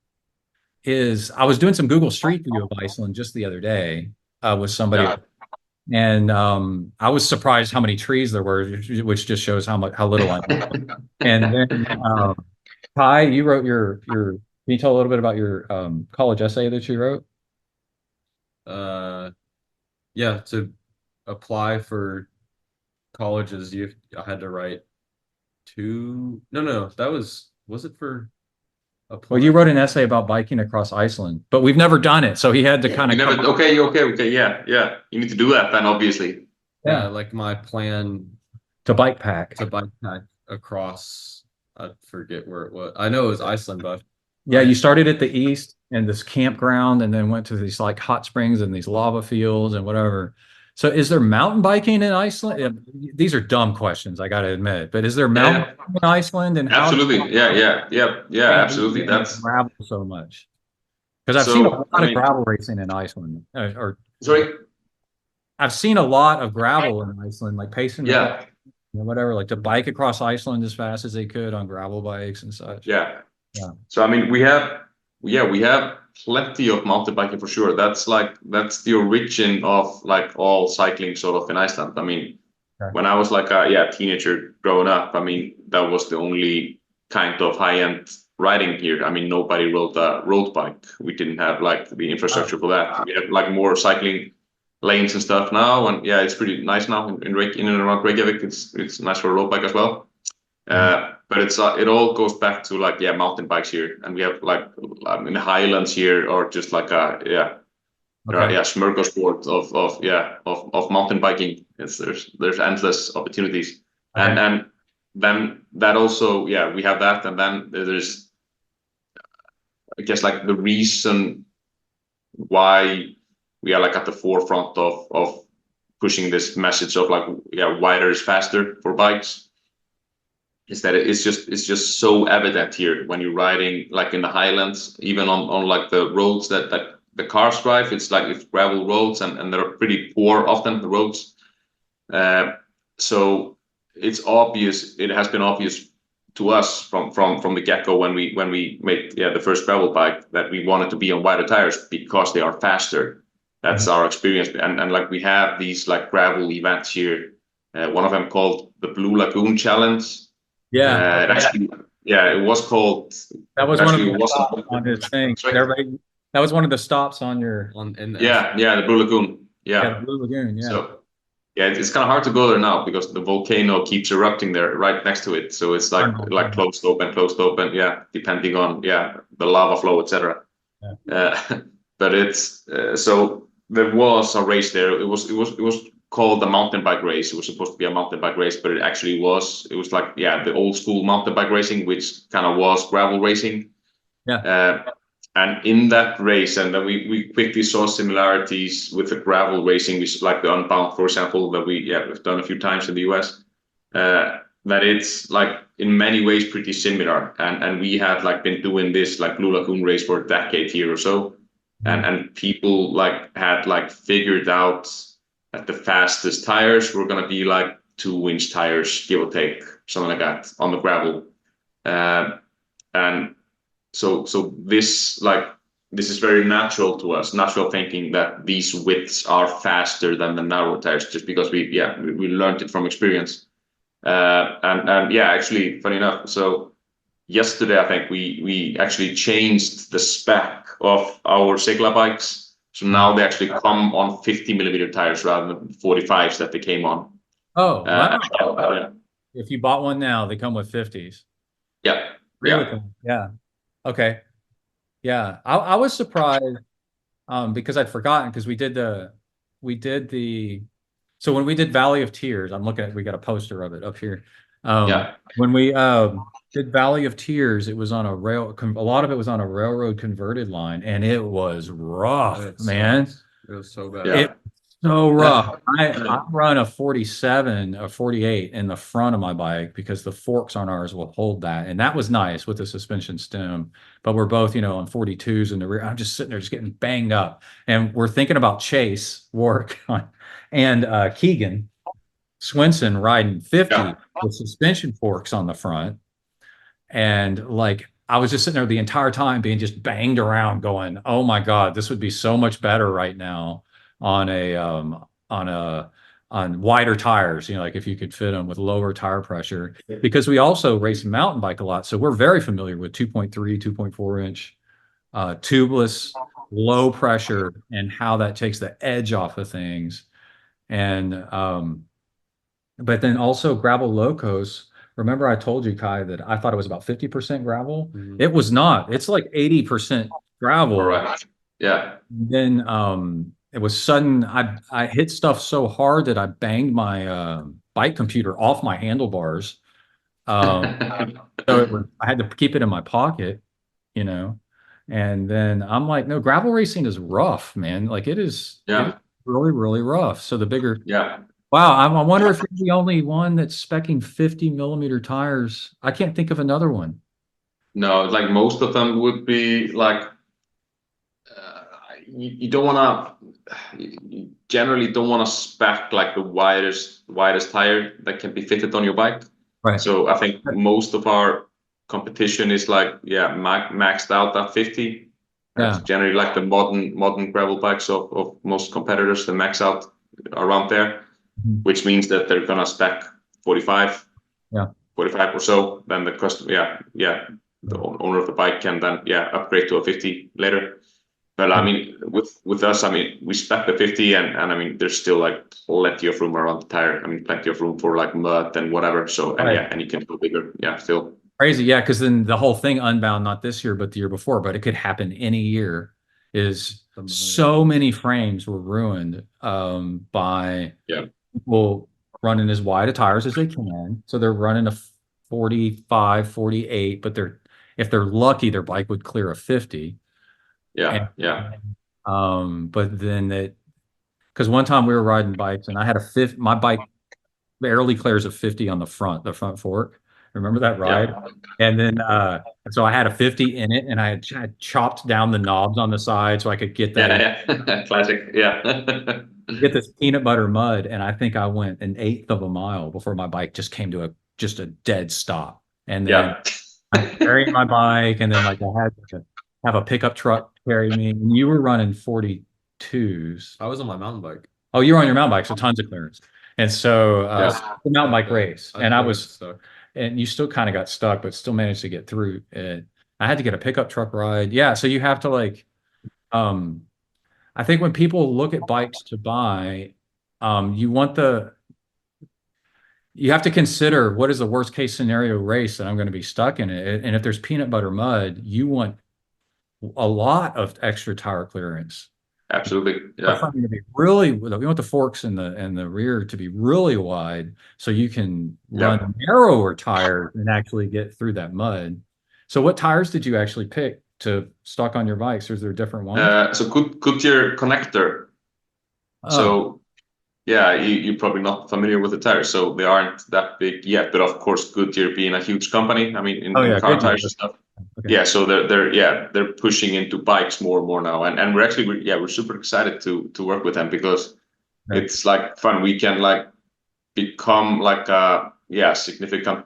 is, I was doing some Google Street View of Iceland just the other day with somebody. Yeah. And I was surprised how many trees there were, which just shows how little I know. And then Kai, you wrote can you tell a little bit about your college essay that you wrote? Yeah, to apply for colleges, I had to write two. No, that was it for apply? Well, you wrote an essay about biking across Iceland, but we've never done it, so he had to kind of Okay, yeah. You need to do that then, obviously. Yeah, like my plan to bike pack. Across. I forget where it was. I know it was Iceland, but Yeah, you started at the east and this campground, and then went to these like hot springs and these lava fields and whatever. So, is there mountain biking in Iceland? These are dumb questions, I got to admit, but is there mountain biking in Iceland? And absolutely, absolutely. That's gravel so much because I've seen a lot of gravel racing in Iceland. Sorry, I've seen a lot of gravel in Iceland, like pacing. Yeah. Whatever, like to bike across Iceland as fast as they could on gravel bikes and such. Yeah. So I mean, we have plenty of mountain biking for sure. That's the origin of like all cycling sort of in Iceland. I mean, when I was like a teenager growing up, I mean, that was the only kind of high-end riding here. I mean, nobody rode a road bike. We didn't have like the infrastructure for that. We have like more cycling lanes and stuff now, and yeah, it's pretty nice now in and around Reykjavik. It's nice for a road bike as well. But it all goes back to like mountain bikes here, and we have like in the highlands here, or just like smorgasbord of mountain biking. There's endless opportunities, and then that also we have that, and then there's, I guess, like the reason why we are like at the forefront of pushing this message of like wider is faster for bikes is that it's just so evident here when you're riding like in the highlands, even on like the roads that the cars drive. It's gravel roads, and they're pretty poor often, the roads. So it's obvious, it has been obvious to us from the get-go when we made the first gravel bike that we wanted to be on wider tires because they are faster. That's our experience, and like we have these like gravel events here. One of them called the Blue Lagoon Challenge. It was called. That was one of the stops on his thing. That was one of the stops on your the Blue Lagoon. The Blue Lagoon. Yeah. So it's kind of hard to go there now because the volcano keeps erupting there right next to it. So it's like closed open. Depending on the lava flow, etc. But it's so there was a race there. It was called the mountain bike race. It was supposed to be a mountain bike race, but it was like the old school mountain bike racing, which kind of was gravel racing. And in that race, and then we quickly saw similarities with the gravel racing, which like the Unbound, for example, that we've done a few times in the US. That it's like in many ways pretty similar, and we had like been doing this like Blue Lagoon race for a decade here or so, and people like had like figured out that the fastest tires were going to be like 2-inch tires, give or take, something like that, on the gravel. And so this is very natural to us, natural thinking that these widths are faster than the narrow tires, just because we learned it from experience. And actually, funny enough, so yesterday I think we actually changed the spec of our Sigla bikes. So now they actually come on 50mm tires rather than 45s that they came on. Oh, wow. If you bought one now, they come with 50s. Yeah. Really cool. Yeah. Okay. Yeah. I was surprised because I'd forgotten, because we did so when we did Valley of Tears, I'm looking at, we got a poster of it up here. When we did Valley of Tears, it was on a lot of it was on a railroad converted line, and it was rough, man. It was so bad. Yeah. So rough. I run a 47, a 48 in the front of my bike because the forks on ours will hold that. And that was nice with the suspension stem. But we're both, on 42s in the rear. I'm just sitting there just getting banged up. And we're thinking about Chase, Warwick, and Keegan Swinson riding 50 Yeah. with suspension forks on the front. And like I was just sitting there the entire time being just banged around going, oh my God, this would be so much better right now on on wider tires, like if you could fit them with lower tire pressure, because we also race mountain bike a lot. So we're very familiar with 2.3, 2.4 inch tubeless, low pressure, and how that takes the edge off of things. And but then also gravel locos. Remember I told you, Kai, that I thought it was about 50% gravel. Mhm. It was not. It's like 80% gravel. All right. Yeah. Then it was sudden. I hit stuff so hard that I banged my bike computer off my handlebars. So I had to keep it in my pocket, And then I'm like, no, gravel racing is rough, man. Like it is really, really rough. So the bigger. Yeah. Wow, I wonder if you're the only one that's specking 50 millimeter tires. I can't think of another one. No, like most of them would be like you don't want to. You generally don't want to spec like the widest tire that can be fitted on your bike. Right. So I think most of our competition is like maxed out at 50. That's generally like the modern gravel bikes of most competitors. They max out around there, which means that they're gonna spec 45, 45 or so. Then the customer, the owner of the bike can then upgrade to a 50 later. But I mean, with us, I mean, we spec the 50, and I mean, there's still like plenty of room around the tire. I mean, plenty of room for like mud and whatever. So and you can go bigger. Yeah, still. Crazy, yeah, because then the whole thing Unbound, not this year, but the year before, but it could happen any year, is so many frames were ruined by people running as wide a tires as they can. So they're running a 45, 48, but if they're lucky, their bike would clear a 50. But then because one time we were riding bikes and I had my bike barely clears a 50 on the front fork. Remember that ride? And then so I had a 50 in it, and I had chopped down the knobs on the side so I could get that. Classic. Get this peanut butter mud, and I think I went an eighth of a mile before my bike just came to just a dead stop. And then I carried my bike, and then like I had to have a pickup truck carry me. And you were running 42s. I was on my mountain bike. Oh, you were on your mountain bike, so tons of clearance. And so the mountain bike race, and I was stuck. And you still kind of got stuck, but still managed to get through it. I had to get a pickup truck ride. Yeah, so you have to like, I think when people look at bikes to buy, you have to consider what is the worst case scenario race that I'm going to be stuck in it. And if there's peanut butter mud, you want a lot of extra tire clearance. Absolutely. Yeah. To be we want the forks in the rear to be really wide so you can run narrower tires and actually get through that mud. So what tires did you actually pick to stock on your bikes, or is there different ones? So Goodyear connector. So you're probably not familiar with the tires, so they aren't that big yet. But of course, Goodyear being a huge company, I mean, in car tires and stuff. Okay. So they're pushing into bikes more and more now, and we're super excited to work with them because it's like fun. We can like become like a significant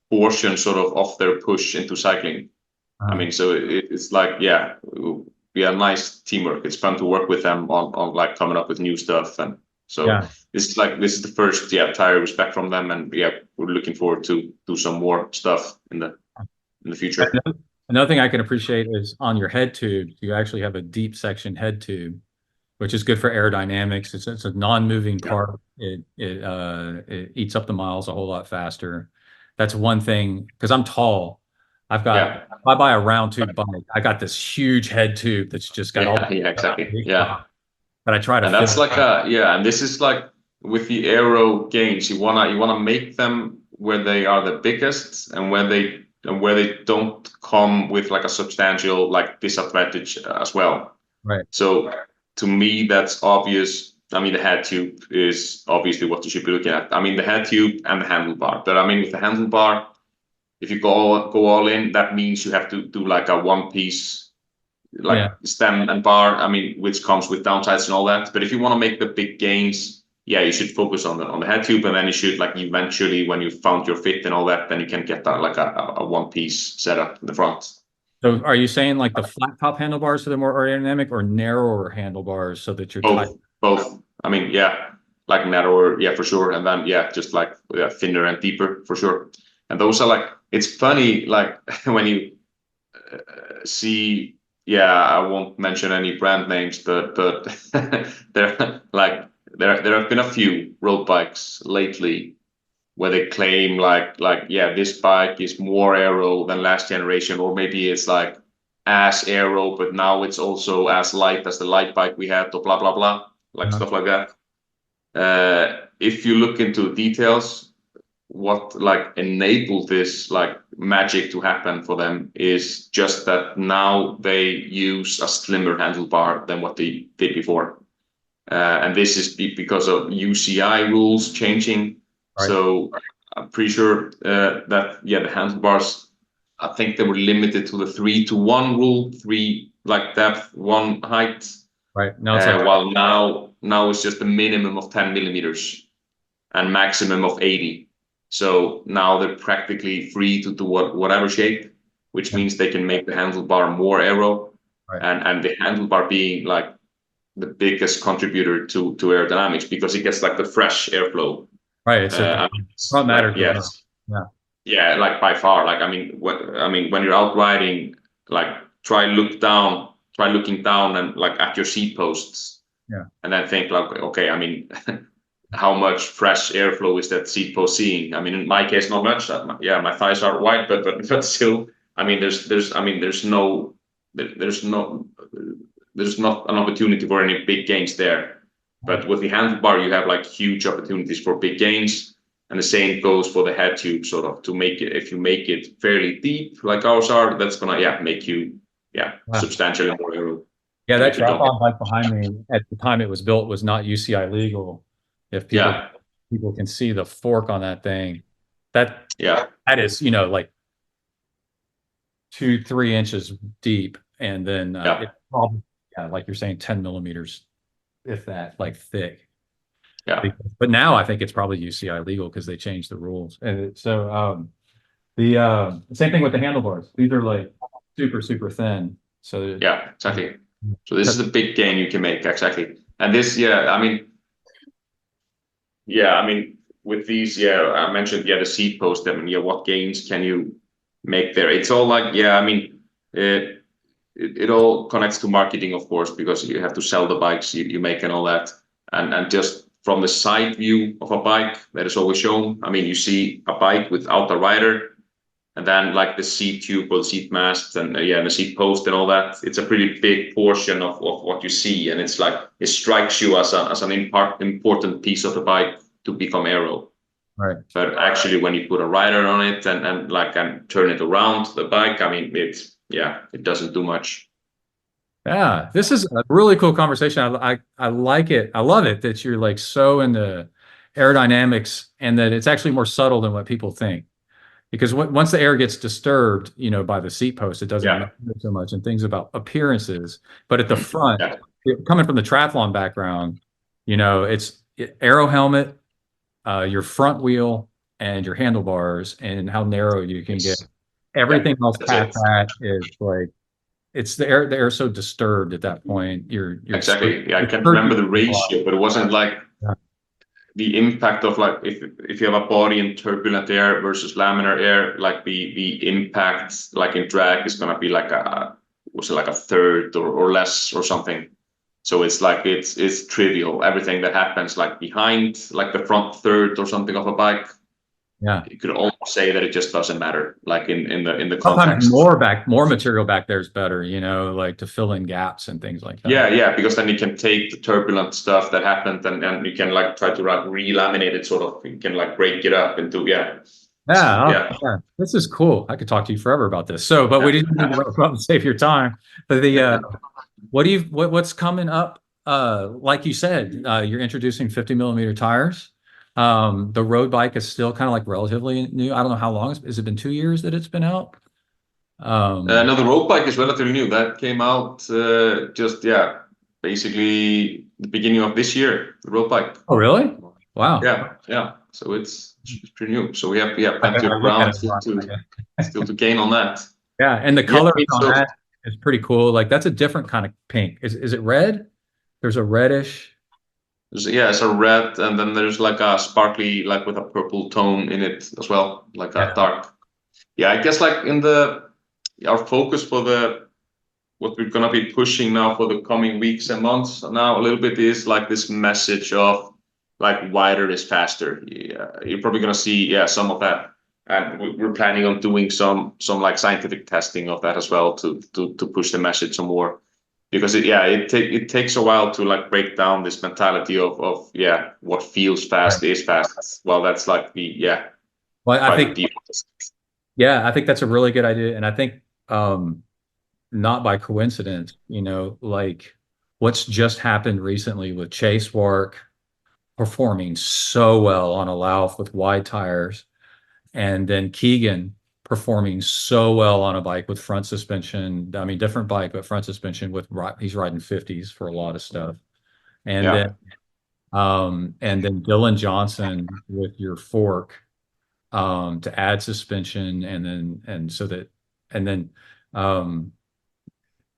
portion sort of their push into cycling. I mean, so it's like it'll be a nice teamwork. It's fun to work with them on like coming up with new stuff, and so this is the first tire we spec from them, and we're looking forward to do some more stuff in the future. Another thing I can appreciate is on your head tube, you actually have a deep section head tube, which is good for aerodynamics. It's a non-moving part. It eats up the miles a whole lot faster. That's one thing, because I'm tall. If I buy a round tube bike, I got this huge head tube that's just got all exactly. But I try to. And that's like and this is like with the aero gains, you wanna make them where they are the biggest and where they don't come with like a substantial like disadvantage as well. Right. So to me, that's obvious. I mean, the head tube is obviously what you should be looking at. I mean, the head tube and the handlebar. But I mean, with the handlebar, if you go all in, that means you have to do like a one piece, like stem and bar. I mean, which comes with downsides and all that. But if you want to make the big gains, yeah, you should focus on the head tube, and then you should like eventually, when you found your fit and all that, then you can get that like a one piece setup in the front. So are you saying like the flat top handlebars so they're more aerodynamic, or narrower handlebars so that you're tight? Both. I mean, yeah, like narrower, yeah, for sure. And then, yeah, just like thinner and deeper for sure. And those are like, it's funny, like when you see, yeah, I won't mention any brand names, but there have been a few road bikes lately where they claim like yeah, this bike is more aero than last generation, or maybe it's like as aero, but now it's also as light as the light bike we had, or blah blah blah, like stuff like that. If you look into details, what like enabled this like magic to happen for them is just that now they use a slimmer handlebar than what they did before, and this is because of UCI rules changing. Right. So I'm pretty sure that yeah, the handlebars, I think they were limited to the 3-to-1 rule, 3 like depth, 1 height. Right. Now it's like while now it's just a minimum of 10 millimeters and maximum of 80. So now they're practically free to do whatever shape, which means they can make the handlebar more aero, and the handlebar being like the biggest contributor to aerodynamics, because it gets like the fresh airflow. Right. It's not matter. Yes. Yeah. Like by far. Like I mean, when you're out riding, like try looking down and like at your seat posts. Yeah. And then think like, okay, I mean, how much fresh airflow is that seat post seeing? I mean, in my case, not much. Yeah, my thighs are wide, but still, I mean, there's not an opportunity for any big gains there. But with the handlebar, you have like huge opportunities for big gains, and the same goes for the head tube. Sort of to make it, if you make it fairly deep like ours are, that's gonna make you substantially more aero. Yeah, that drop-on bike behind me at the time it was built was not UCI legal. If people can see the fork on that thing, that is like 2-3 inches deep, and then it's probably like you're saying 10 millimeters. If that, like thick. Yeah. But now I think it's probably UCI legal because they changed the rules. And so the same thing with the handlebars. These are like super, super thin. So yeah, exactly. So this is a big gain you can make, exactly. And this, I mean, with these, I mentioned the seat post. I mean, what gains can you make there? It's all like, I mean, it all connects to marketing, of course, because you have to sell the bikes you make and all that. And just from the side view of a bike that is always shown, I mean, you see a bike without a rider, and then like the seat tube or the seat mast and the seat post and all that. It's a pretty big portion of what you see, and it's like it strikes you as an important piece of the bike to become aero. Right. But actually, when you put a rider on it and turn it around the bike, I mean, it doesn't do much. Yeah, this is a really cool conversation. I like it. I love it that you're like so into aerodynamics, and that it's actually more subtle than what people think. Because once the air gets disturbed, by the seat post, it doesn't matter so much, and things about appearances. But at the front, coming from the triathlon background, it's aero helmet, your front wheel, and your handlebars, and how narrow you can get. Everything else past that is like, it's the air so disturbed at that point. You're exactly. Yeah, I can't remember the ratio, but it wasn't like the impact of like if you have a body in turbulent air versus laminar air, like the impact like in drag is gonna be like a third or less or something. So it's like it's trivial. Everything that happens like behind like the front third or something of a bike. Yeah, you could almost say that it just doesn't matter. Like in the sometimes context. more material back there is better, like to fill in gaps and things like that. Yeah, because then you can take the turbulent stuff that happened and you can like try to re-laminate it, sort of. You can like break it up into Yeah. This is cool. I could talk to you forever about this. We didn't need to save your time. But what's coming up like you said, you're introducing 50 millimeter tires. The road bike is still kind of like relatively new. I don't know how long has it been 2 years that it's been out? No, the road bike is relatively new. That came out basically the beginning of this year. The road bike. Oh, really? Wow. Yeah. So it's pretty new. So we have plenty I of look at ground it a lot, still to gain on that. Yeah, and the Yeah, color I mean, on that is pretty cool. Like that's a different kind of pink. Is it red? There's a reddish. it's a red, and then there's like a sparkly, like with a purple tone in it as well, like a dark. Yeah, I guess like in our focus for what we're gonna be pushing now for the coming weeks and months now a little bit is like this message of like wider is faster. Yeah, you're probably gonna see some of that, and we're planning on doing some like scientific testing of that as well to push the message some more, because it takes a while to like break down this mentality of what feels fast is fast. Well, that's like Well, I think the I think that's a really good idea, and I think not by coincidence, like what's just happened recently with Chase Wark performing so well on a Lauf with wide tires, and then Keegan performing so well on a bike with front suspension. I mean, different bike, but front suspension he's riding 50s for a lot of stuff. And then Dylan Johnson with your fork to add suspension, and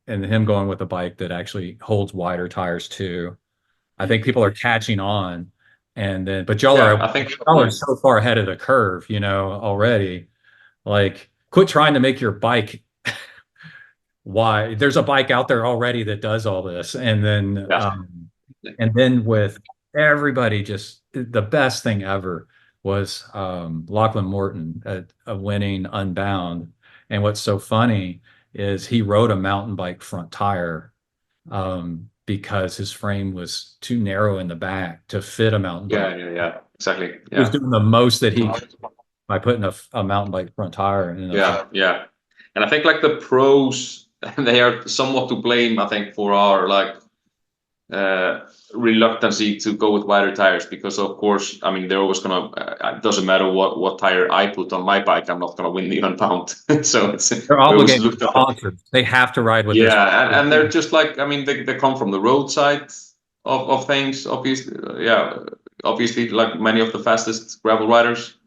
him going with a bike that actually holds wider tires too. I think people are catching on, but y'all are so far ahead of the curve, already. Like, quit trying to make your bike wide. There's a bike out there already that does all this, and then with everybody, just the best thing ever was Lachlan Morton winning Unbound. And what's so funny is he rode a mountain bike front tire because his frame was too narrow in the back to fit a mountain bike. Yeah, exactly. He was doing the most that he could by putting a mountain bike front tire in. Yeah. And I think like the pros, they are somewhat to blame, I think, for our like reluctancy to go with wider tires, because of course, I mean, they're always gonna it doesn't matter what tire I put on my bike, I'm not gonna win the Unbound. So they're obligated sponsors. They have to ride with and they're just like, I mean, they come from the roadside of things, obviously. Obviously, like many of the fastest gravel riders,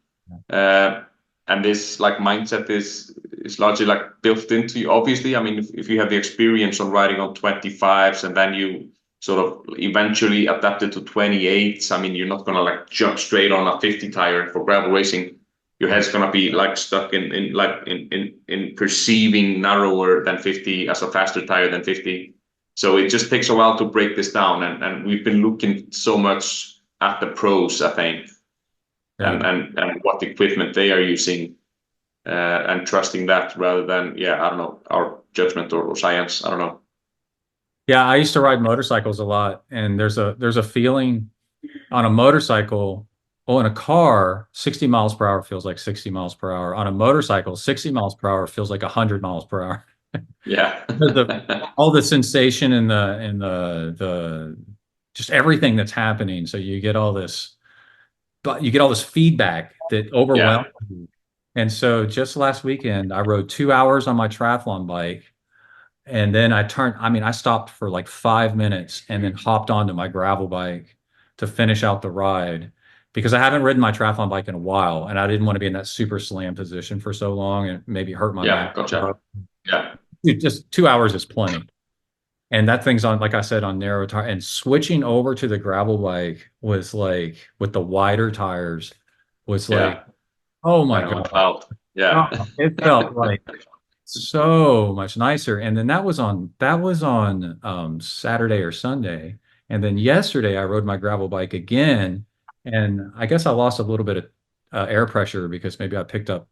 and this like mindset is largely like built into you. Obviously, I mean, if you have the experience on riding on 25s and then you sort of eventually adapted to 28s, I mean, you're not gonna like jump straight on a 50 tire for gravel racing. Your head's gonna be like stuck in perceiving narrower than 50 as a faster tire than 50. So it just takes a while to break this down, and we've been looking so much at the pros, I think, and what equipment they are using, and trusting that rather than I don't know, our judgment or science. I don't know. Yeah, I used to ride motorcycles a lot, and there's a feeling on a motorcycle. Oh, in a car, 60 miles per hour feels like 60 miles per hour. On a motorcycle, 60 miles per hour feels like 100 miles per hour. Yeah. All the sensation and the just everything that's happening. So you get all this feedback that overwhelms you. And so just last weekend, I rode 2 hours on my triathlon bike. And then I stopped for like 5 minutes and then hopped onto my gravel bike to finish out the ride, because I haven't ridden my triathlon bike in a while, and I didn't want to be in that super slam position for so long and maybe hurt my back. Gotcha. Yeah. Just 2 hours is plenty. And that thing's on, like I said, on narrow tire. And switching over to the gravel bike was like, with the wider tires, was like, oh my God. Yeah. It felt like so much nicer. And then that was on Saturday or Sunday. And then yesterday I rode my gravel bike again, and I guess I lost a little bit of air pressure because maybe I picked up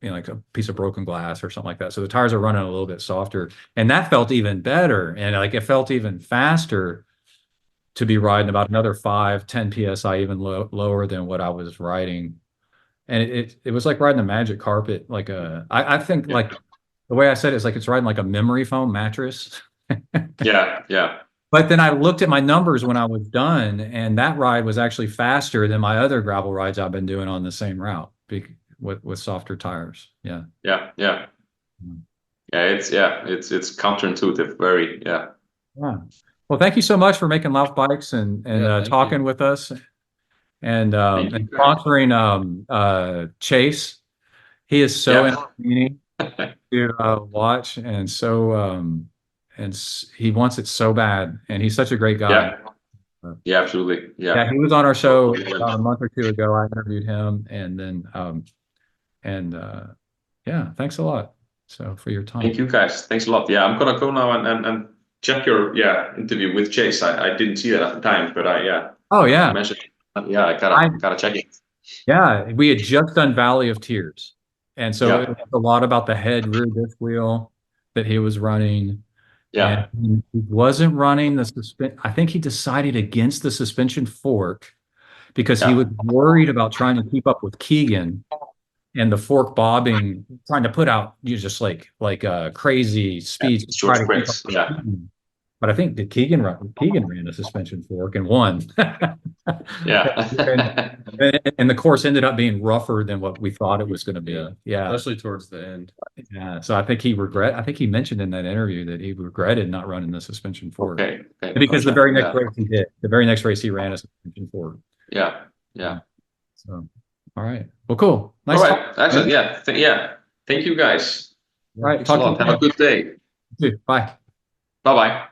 like a piece of broken glass or something like that. So the tires are running a little bit softer, and that felt even better. And like it felt even faster to be riding about another 5-10 psi even lower than what I was riding. And it was like riding a magic carpet. Like I think like the way I said it is like it's riding like a memory foam mattress. Yeah. But But then I looked at my numbers when I was done, and that ride was actually faster than my other gravel rides I've been doing on the same route with softer tires. Yeah. Yeah. Mm. It's counterintuitive. Very. Yeah. Yeah. Well, thank you so much for making Lauf bikes and thank talking you. with us and Thank you. sponsoring Chase. He is so Yeah. entertaining to watch, and he wants it so bad, and he's such a great guy. Yeah, absolutely. Yeah, he was on our show about a month or two ago. I interviewed him, and then yeah, thanks a lot. So for your time. Thank you guys. Thanks a lot. Yeah, I'm gonna go now and check your interview with Chase. I didn't see that at the time, but Oh yeah. I mentioned I gotta check it. Yeah, we had just done Valley of Tears. And so Yeah. it was a lot about the head rear disc wheel that he was running. Yeah. And he wasn't running the suspension. I think he decided against the suspension fork because he was worried about trying to keep up with Keegan and the fork bobbing, trying to put out just like crazy speeds. to Short try to keep sprints. up with Yeah. Keegan. But I think Keegan ran a suspension fork and won. Yeah. And the course ended up being rougher than what we thought it was going to be. Yeah. Especially towards the end. Yeah. So I think he mentioned in that interview that he regretted not running the suspension fork. Okay. Because the very next race he did. The very next race he ran a suspension fork. Yeah. So, all right. Well, cool. Nice. All right. Excellent. Yeah. Thank you guys. All right. Thanks a lot. Have a good day. Bye. Bye-bye.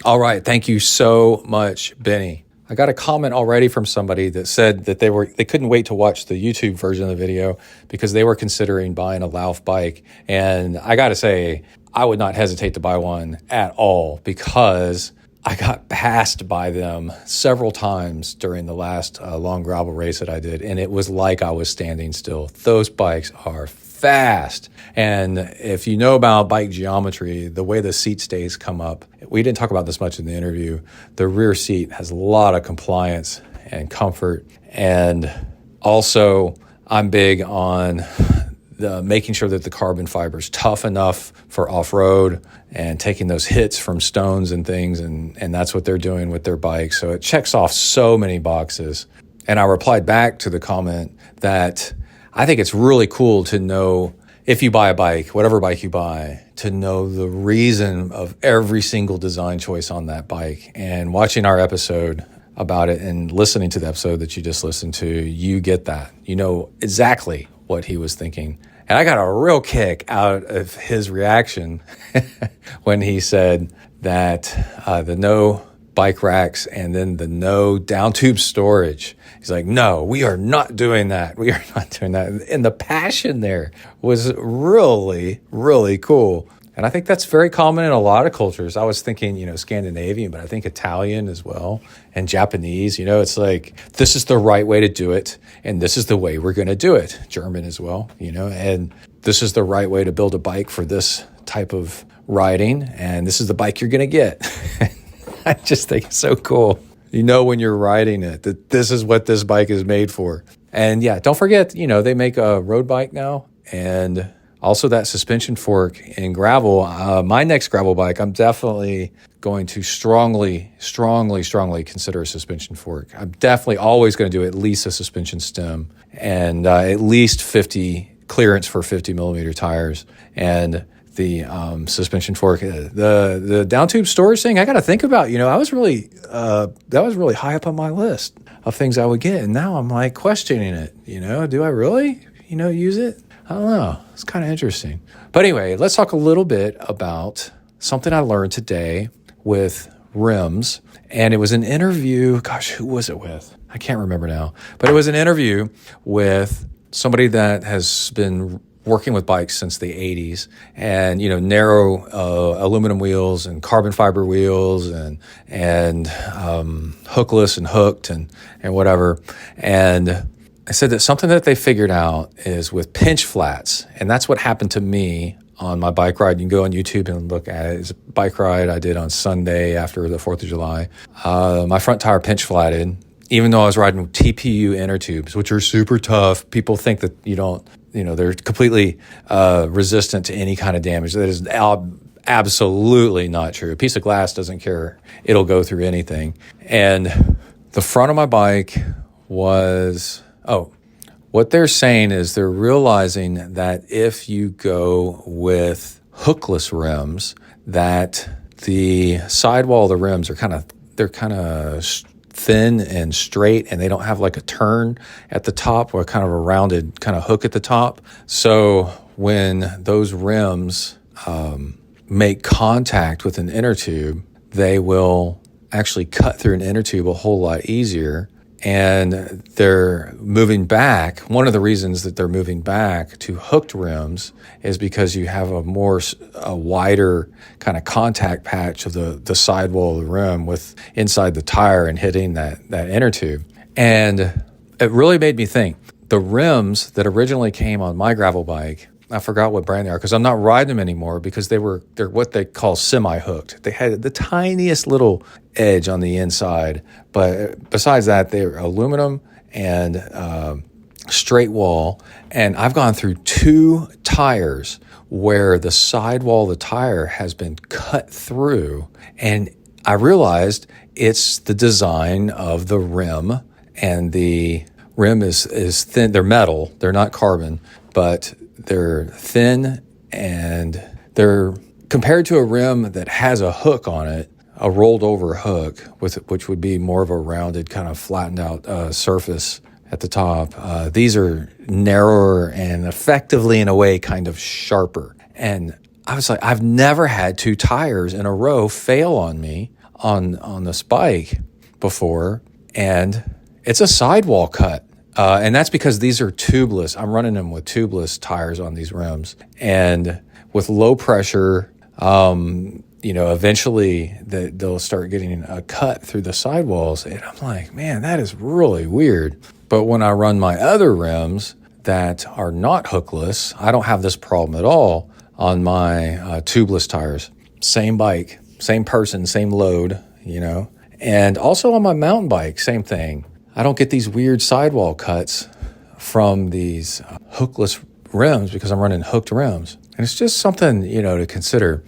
All right. Thank you so much, Benny. I got a comment already from somebody that said that they couldn't wait to watch the YouTube version of the video because they were considering buying a Lauf bike. And I got to say, I would not hesitate to buy one at all because I got passed by them several times during the last long gravel race that I did. And it was like I was standing still. Those bikes are fast. And if you know about bike geometry, the way the seat stays come up, we didn't talk about this much in the interview. The rear seat has a lot of compliance and comfort. And also, I'm big on making sure that the carbon fiber is tough enough for off-road and taking those hits from stones and things. And that's what they're doing with their bike. So it checks off so many boxes. And I replied back to the comment that I think it's really cool to know if you buy a bike, whatever bike you buy, to know the reason of every single design choice on that bike. And watching our episode about it and listening to the episode that you just listened to, you get that. You know exactly what he was thinking. And I got a real kick out of his reaction when he said that the no bike racks and then the no down tube storage. He's like, no, we are not doing that. We are not doing that. And the passion there was really, really cool. And I think that's very common in a lot of cultures. I was thinking, Scandinavian, but I think Italian as well and Japanese. It's like, this is the right way to do it. And this is the way we're going to do it. German as well, and this is the right way to build a bike for this type of riding. And this is the bike you're going to get. I just think it's so cool. When you're riding it, that this is what this bike is made for. And yeah, don't forget, they make a road bike now. And also that suspension fork in gravel. My next gravel bike, I'm definitely going to strongly consider a suspension fork. I'm definitely always going to do at least a suspension stem and at least 50 clearance for 50 millimeter tires. And the suspension fork, the down tube storage thing, I got to think about. I was really that was really high up on my list of things I would get, and now I'm like questioning it. Do I really use it? I don't know. It's kind of interesting. But anyway, let's talk a little bit about something I learned today with rims, and it was an interview. Gosh, who was it with? I can't remember now, but it was an interview with somebody that has been working with bikes since the 80s and, narrow aluminum wheels and carbon fiber wheels and hookless and hooked and whatever. And I said that something that they figured out is with pinch flats. And that's what happened to me on my bike ride. You can go on YouTube and look at it. It's a bike ride I did on Sunday after the 4th of July. My front tire pinch flatted, even though I was riding TPU inner tubes, which are super tough. People think that they're completely resistant to any kind of damage. That is absolutely not true. A piece of glass doesn't care. It'll go through anything. And the front of my bike was, what they're saying is they're realizing that if you go with hookless rims, that the sidewall of the rims are kind of thin and straight, and they don't have like a turn at the top or kind of a rounded kind of hook at the top. So when those rims make contact with an inner tube, they will actually cut through an inner tube a whole lot easier. And they're moving back. One of the reasons that they're moving back to hooked rims is because you have a wider kind of contact patch of the sidewall of the rim with inside the tire and hitting that inner tube. And it really made me think. The rims that originally came on my gravel bike, I forgot what brand they are because I'm not riding them anymore because they're what they call semi-hooked. They had the tiniest little edge on the inside, but besides that, they're aluminum and straight wall. And I've gone through 2 tires where the sidewall of the tire has been cut through, and I realized it's the design of the rim, and the rim is thin. They're metal. They're not carbon, but they're thin, and they're compared to a rim that has a hook on it, a rolled over hook, which would be more of a rounded kind of flattened out surface at the top. These are narrower and effectively, in a way, kind of sharper. And I was like, I've never had 2 tires in a row fail on me on this bike before, and it's a sidewall cut. And that's because these are tubeless. I'm running them with tubeless tires on these rims. And with low pressure, eventually they'll start getting a cut through the sidewalls. And I'm like, man, that is really weird. But when I run my other rims that are not hookless, I don't have this problem at all on my tubeless tires. Same bike, same person, same load, And also on my mountain bike, same thing. I don't get these weird sidewall cuts from these hookless rims because I'm running hooked rims. And it's just something, to consider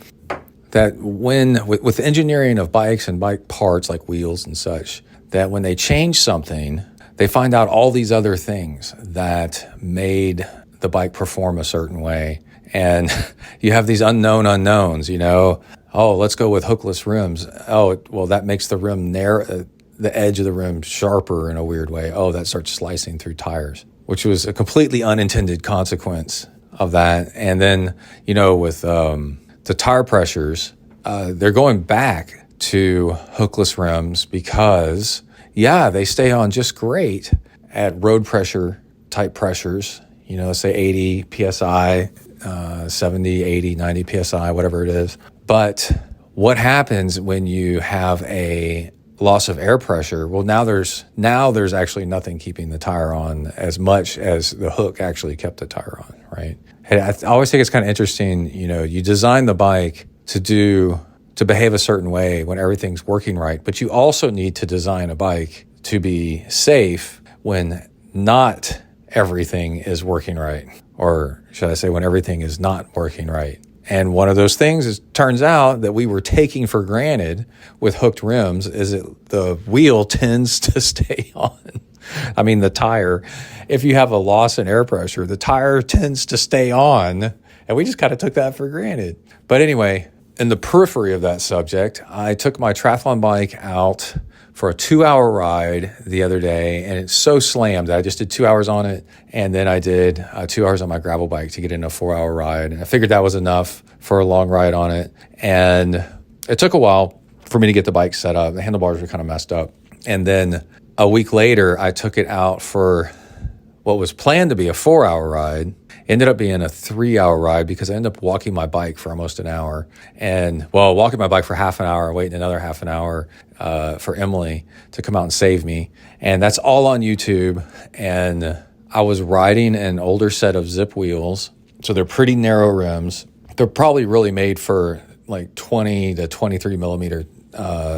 that with engineering of bikes and bike parts like wheels and such, that when they change something, they find out all these other things that made the bike perform a certain way. And you have these unknown unknowns, Oh, let's go with hookless rims. Oh, well, that makes the rim narrow. The edge of the rim sharper in a weird way. Oh, that starts slicing through tires, which was a completely unintended consequence of that. And then, with the tire pressures, they're going back to hookless rims because, they stay on just great at road pressure type pressures, say 80 PSI, 70, 80, 90 PSI, whatever it is. But what happens when you have a loss of air pressure? Well, now there's actually nothing keeping the tire on as much as the hook actually kept the tire on, right? And I always think it's kind of interesting, you design the bike to behave a certain way when everything's working right, but you also need to design a bike to be safe when not everything is working right, or should I say when everything is not working right. And one of those things turns out that we were taking for granted with hooked rims is that the wheel tends to stay on. I mean, the tire, if you have a loss in air pressure, the tire tends to stay on, and we just kind of took that for granted. But anyway, in the periphery of that subject, I took my triathlon bike out for a 2-hour ride the other day, and it's so slammed that I just did 2 hours on it, and then I did 2 hours on my gravel bike to get in a 4-hour ride. And I figured that was enough for a long ride on it, and it took a while for me to get the bike set up. The handlebars were kind of messed up. And then a week later, I took it out for what was planned to be a 4-hour ride. Ended up being a 3-hour ride because I ended up walking my bike for almost an hour. And, walking my bike for half an hour and waiting another half an hour for Emily to come out and save me. And that's all on YouTube. And I was riding an older set of Zip wheels. So they're pretty narrow rims. They're probably really made for like 20 to 23 millimeter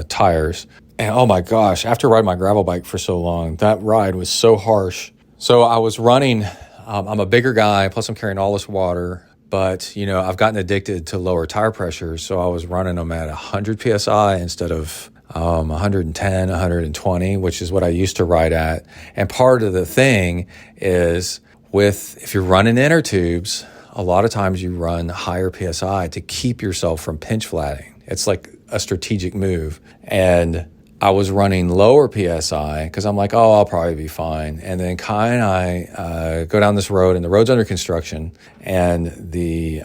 tires. And oh my gosh, after riding my gravel bike for so long, that ride was so harsh. So I was running, I'm a bigger guy, plus I'm carrying all this water, But, I've gotten addicted to lower tire pressure, so I was running them at 100 PSI instead of 110, 120, which is what I used to ride at. And part of the thing is if you're running inner tubes, a lot of times you run higher PSI to keep yourself from pinch flatting. It's like a strategic move. And I was running lower PSI because I'm like, I'll probably be fine. And then Kai and I go down this road, and the road's under construction. And the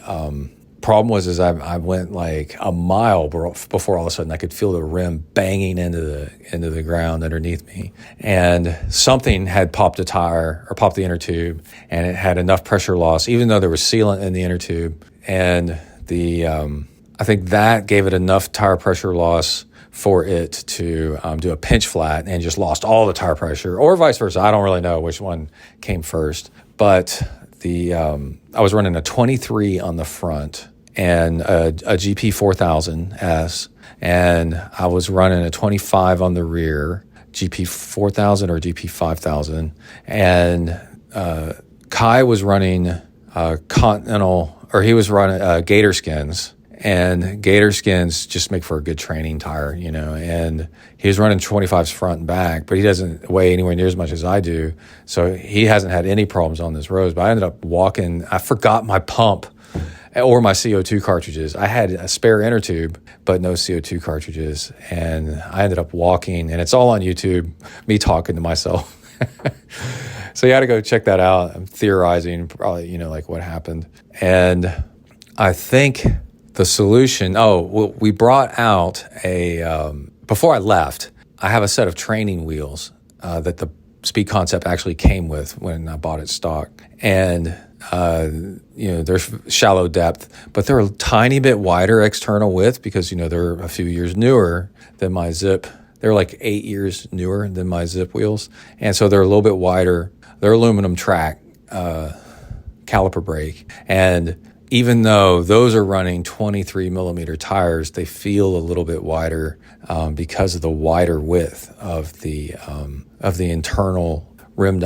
problem was I went like a mile before all of a sudden I could feel the rim banging into the ground underneath me. And something had popped a tire or popped the inner tube, and it had enough pressure loss, even though there was sealant in the inner tube. And I think that gave it enough tire pressure loss for it to do a pinch flat and just lost all the tire pressure, or vice versa. I don't really know which one came first, but I was running a 23 on the front and a GP 4000S, and I was running a 25 on the rear, GP 4000 or GP 5000, and Kai was running Continental, or he was running Gator Skins. And Gator Skins just make for a good training tire, and he was running 25s front and back, but he doesn't weigh anywhere near as much as I do. So he hasn't had any problems on this road, but I ended up walking. I forgot my pump or my CO2 cartridges. I had a spare inner tube, but no CO2 cartridges. And I ended up walking, and it's all on YouTube, me talking to myself. So you got to go check that out. I'm theorizing probably, like what happened. And I think the solution, we brought out before I left, I have a set of training wheels that the Speed Concept actually came with when I bought it stock. And, there's shallow depth, but they're a tiny bit wider external width because, they're a few years newer than my Zip. They're like 8 years newer than my Zip wheels. And so they're a little bit wider. They're aluminum track, caliper brake. And even though those are running 23 millimeter tires, they feel a little bit wider because of the wider width of the internal rim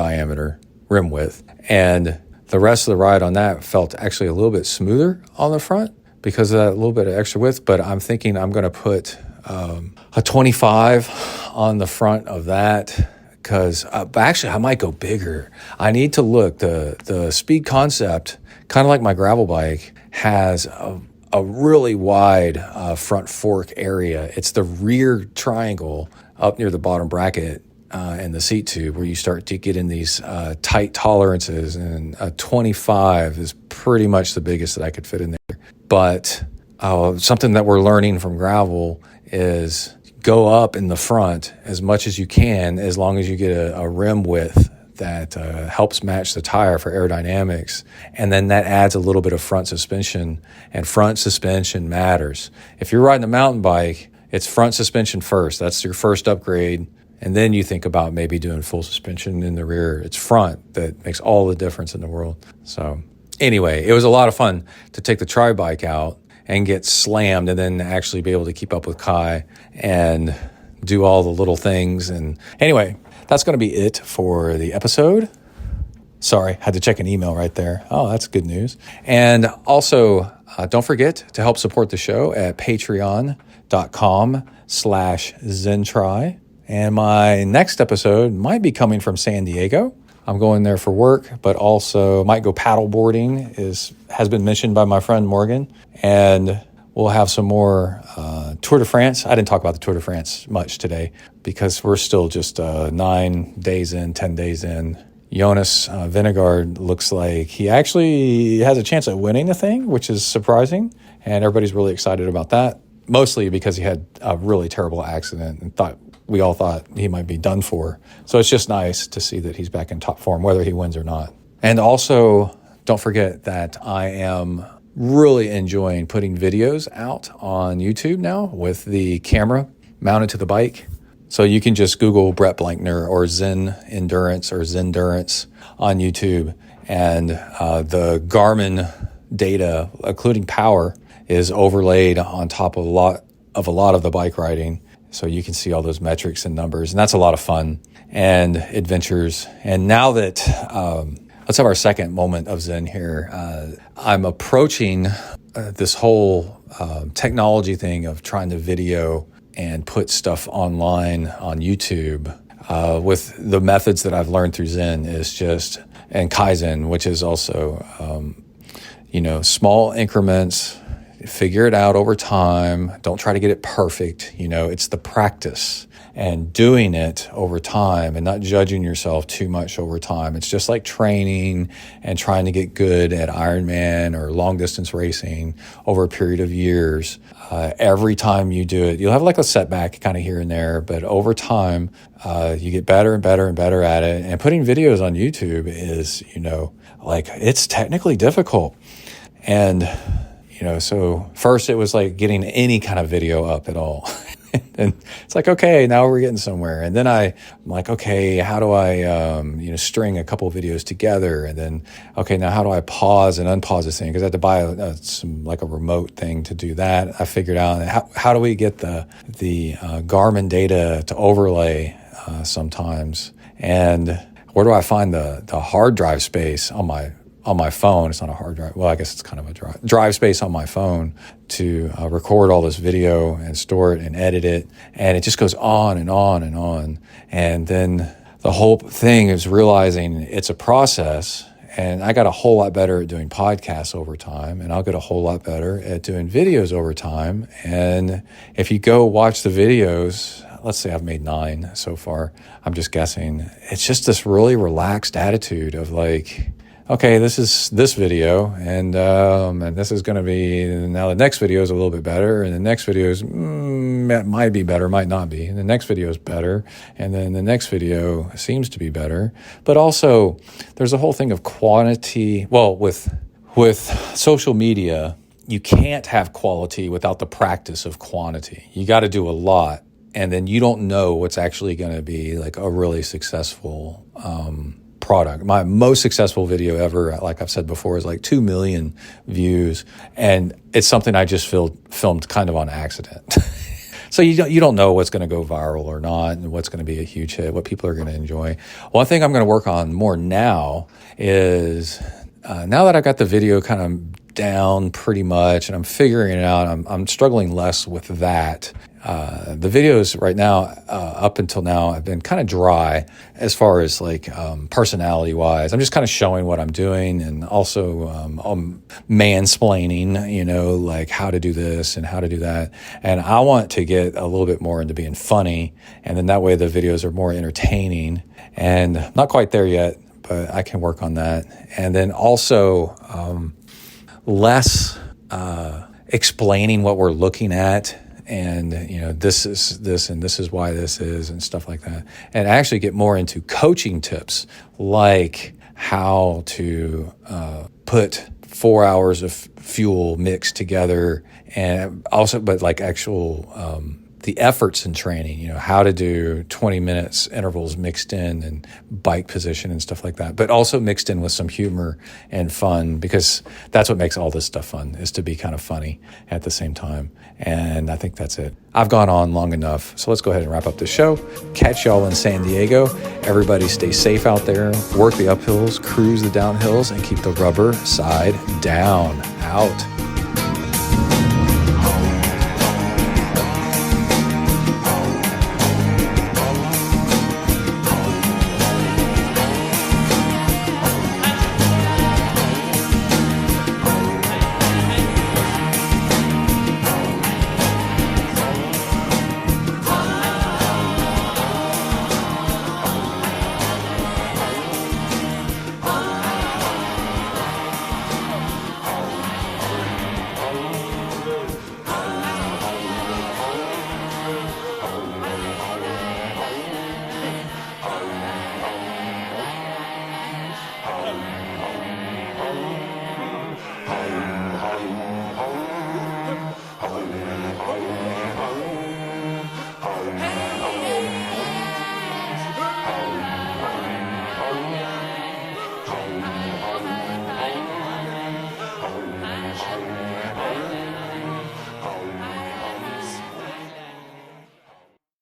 width. And the rest of the ride on that felt actually a little bit smoother on the front because of that little bit of extra width. But I'm thinking I'm going to put a 25 on the front of that, because actually I might go bigger. I need to look. The Speed Concept, kind of like my gravel bike, has a really wide front fork area. It's the rear triangle up near the bottom bracket and the seat tube where you start to get in these tight tolerances, and a 25 is pretty much the biggest that I could fit in there. But something that we're learning from gravel is go up in the front as much as you can, as long as you get a rim width that helps match the tire for aerodynamics. And then that adds a little bit of front suspension, and front suspension matters. If you're riding a mountain bike, it's front suspension first. That's your first upgrade. And then you think about maybe doing full suspension in the rear. It's front that makes all the difference in the world. So anyway, it was a lot of fun to take the tri bike out and get slammed, and then actually be able to keep up with Kai and do all the little things. And anyway, that's going to be it for the episode. Sorry, had to check an email right there. Oh, that's good news. And also, don't forget to help support the show at patreon.com/ZenTry. And my next episode might be coming from San Diego. I'm going there for work, but also might go paddle boarding, has been mentioned by my friend Morgan. And we'll have some more Tour de France. I didn't talk about the Tour de France much today because we're still just 9 days in, 10 days in. Jonas Vingegaard looks like he actually has a chance at winning the thing, which is surprising. And everybody's really excited about that, mostly because he had a really terrible accident and we all thought he might be done for. So it's just nice to see that he's back in top form, whether he wins or not. And also, don't forget that I am really enjoying putting videos out on YouTube now with the camera mounted to the bike. So you can just Google Brett Blankner or ZenDurance or ZenDurance on YouTube, and the Garmin data, including power, is overlaid on top of a lot of the bike riding. So you can see all those metrics and numbers, and that's a lot of fun and adventures. And now that let's have our second moment of Zen here. I'm approaching this whole technology thing of trying to video and put stuff online on YouTube with the methods that I've learned through Zen and Kaizen, which is also, small increments, figure it out over time. Don't try to get it perfect. It's the practice and doing it over time and not judging yourself too much over time. It's just like training and trying to get good at Ironman or long distance racing over a period of years. Every time you do it, you'll have like a setback kind of here and there, but over time, you get better and better and better at it. And putting videos on YouTube is, it's technically difficult. And, so first it was like getting any kind of video up at all. And it's like, okay, now we're getting somewhere. And then I'm like, okay, how do I, string a couple of videos together? And then, okay, now how do I pause and unpause this thing? Because I had to buy a remote thing to do that. I figured out how do we get the Garmin data to overlay sometimes? And where do I find the hard drive space on my phone? It's not a hard drive. Well, I guess it's kind of a drive space on my phone to record all this video and store it and edit it. And it just goes on and on and on. And then the whole thing is realizing it's a process. And I got a whole lot better at doing podcasts over time. And I'll get a whole lot better at doing videos over time. And if you go watch the videos, let's say I've made 9 so far, I'm just guessing. It's just this really relaxed attitude of like, okay, this is this video, and this is going to be, now the next video is a little bit better, and the next video is, might be better, might not be, and the next video is better, and then the next video seems to be better. But also, there's a whole thing of quantity. Well, with social media, you can't have quality without the practice of quantity. You got to do a lot, and then you don't know what's actually going to be like a really successful product. My most successful video ever, like I've said before, is like 2 million views, and it's something I just filmed kind of on accident. So you don't know what's going to go viral or not, and what's going to be a huge hit, what people are going to enjoy. One thing I'm going to work on more now is now that I got the video kind of down pretty much, and I'm figuring it out, I'm struggling less with that. The videos right now, up until now, have been kind of dry as far as like personality wise. I'm just kind of showing what I'm doing, and also mansplaining, like how to do this and how to do that. And I want to get a little bit more into being funny, and then that way the videos are more entertaining. And not quite there yet, but I can work on that. And then also less explaining what we're looking at. And, this is this and this is why this is and stuff like that. And actually get more into coaching tips, like how to put 4 hours of fuel mixed together, and also, but like actual the efforts in training, how to do 20 minutes intervals mixed in and bike position and stuff like that, but also mixed in with some humor and fun, because that's what makes all this stuff fun, is to be kind of funny at the same time. And I think that's it. I've gone on long enough, so let's go ahead and wrap up the show. Catch y'all in San Diego. Everybody stay safe out there, work the uphills, cruise the downhills, and keep the rubber side down. Out.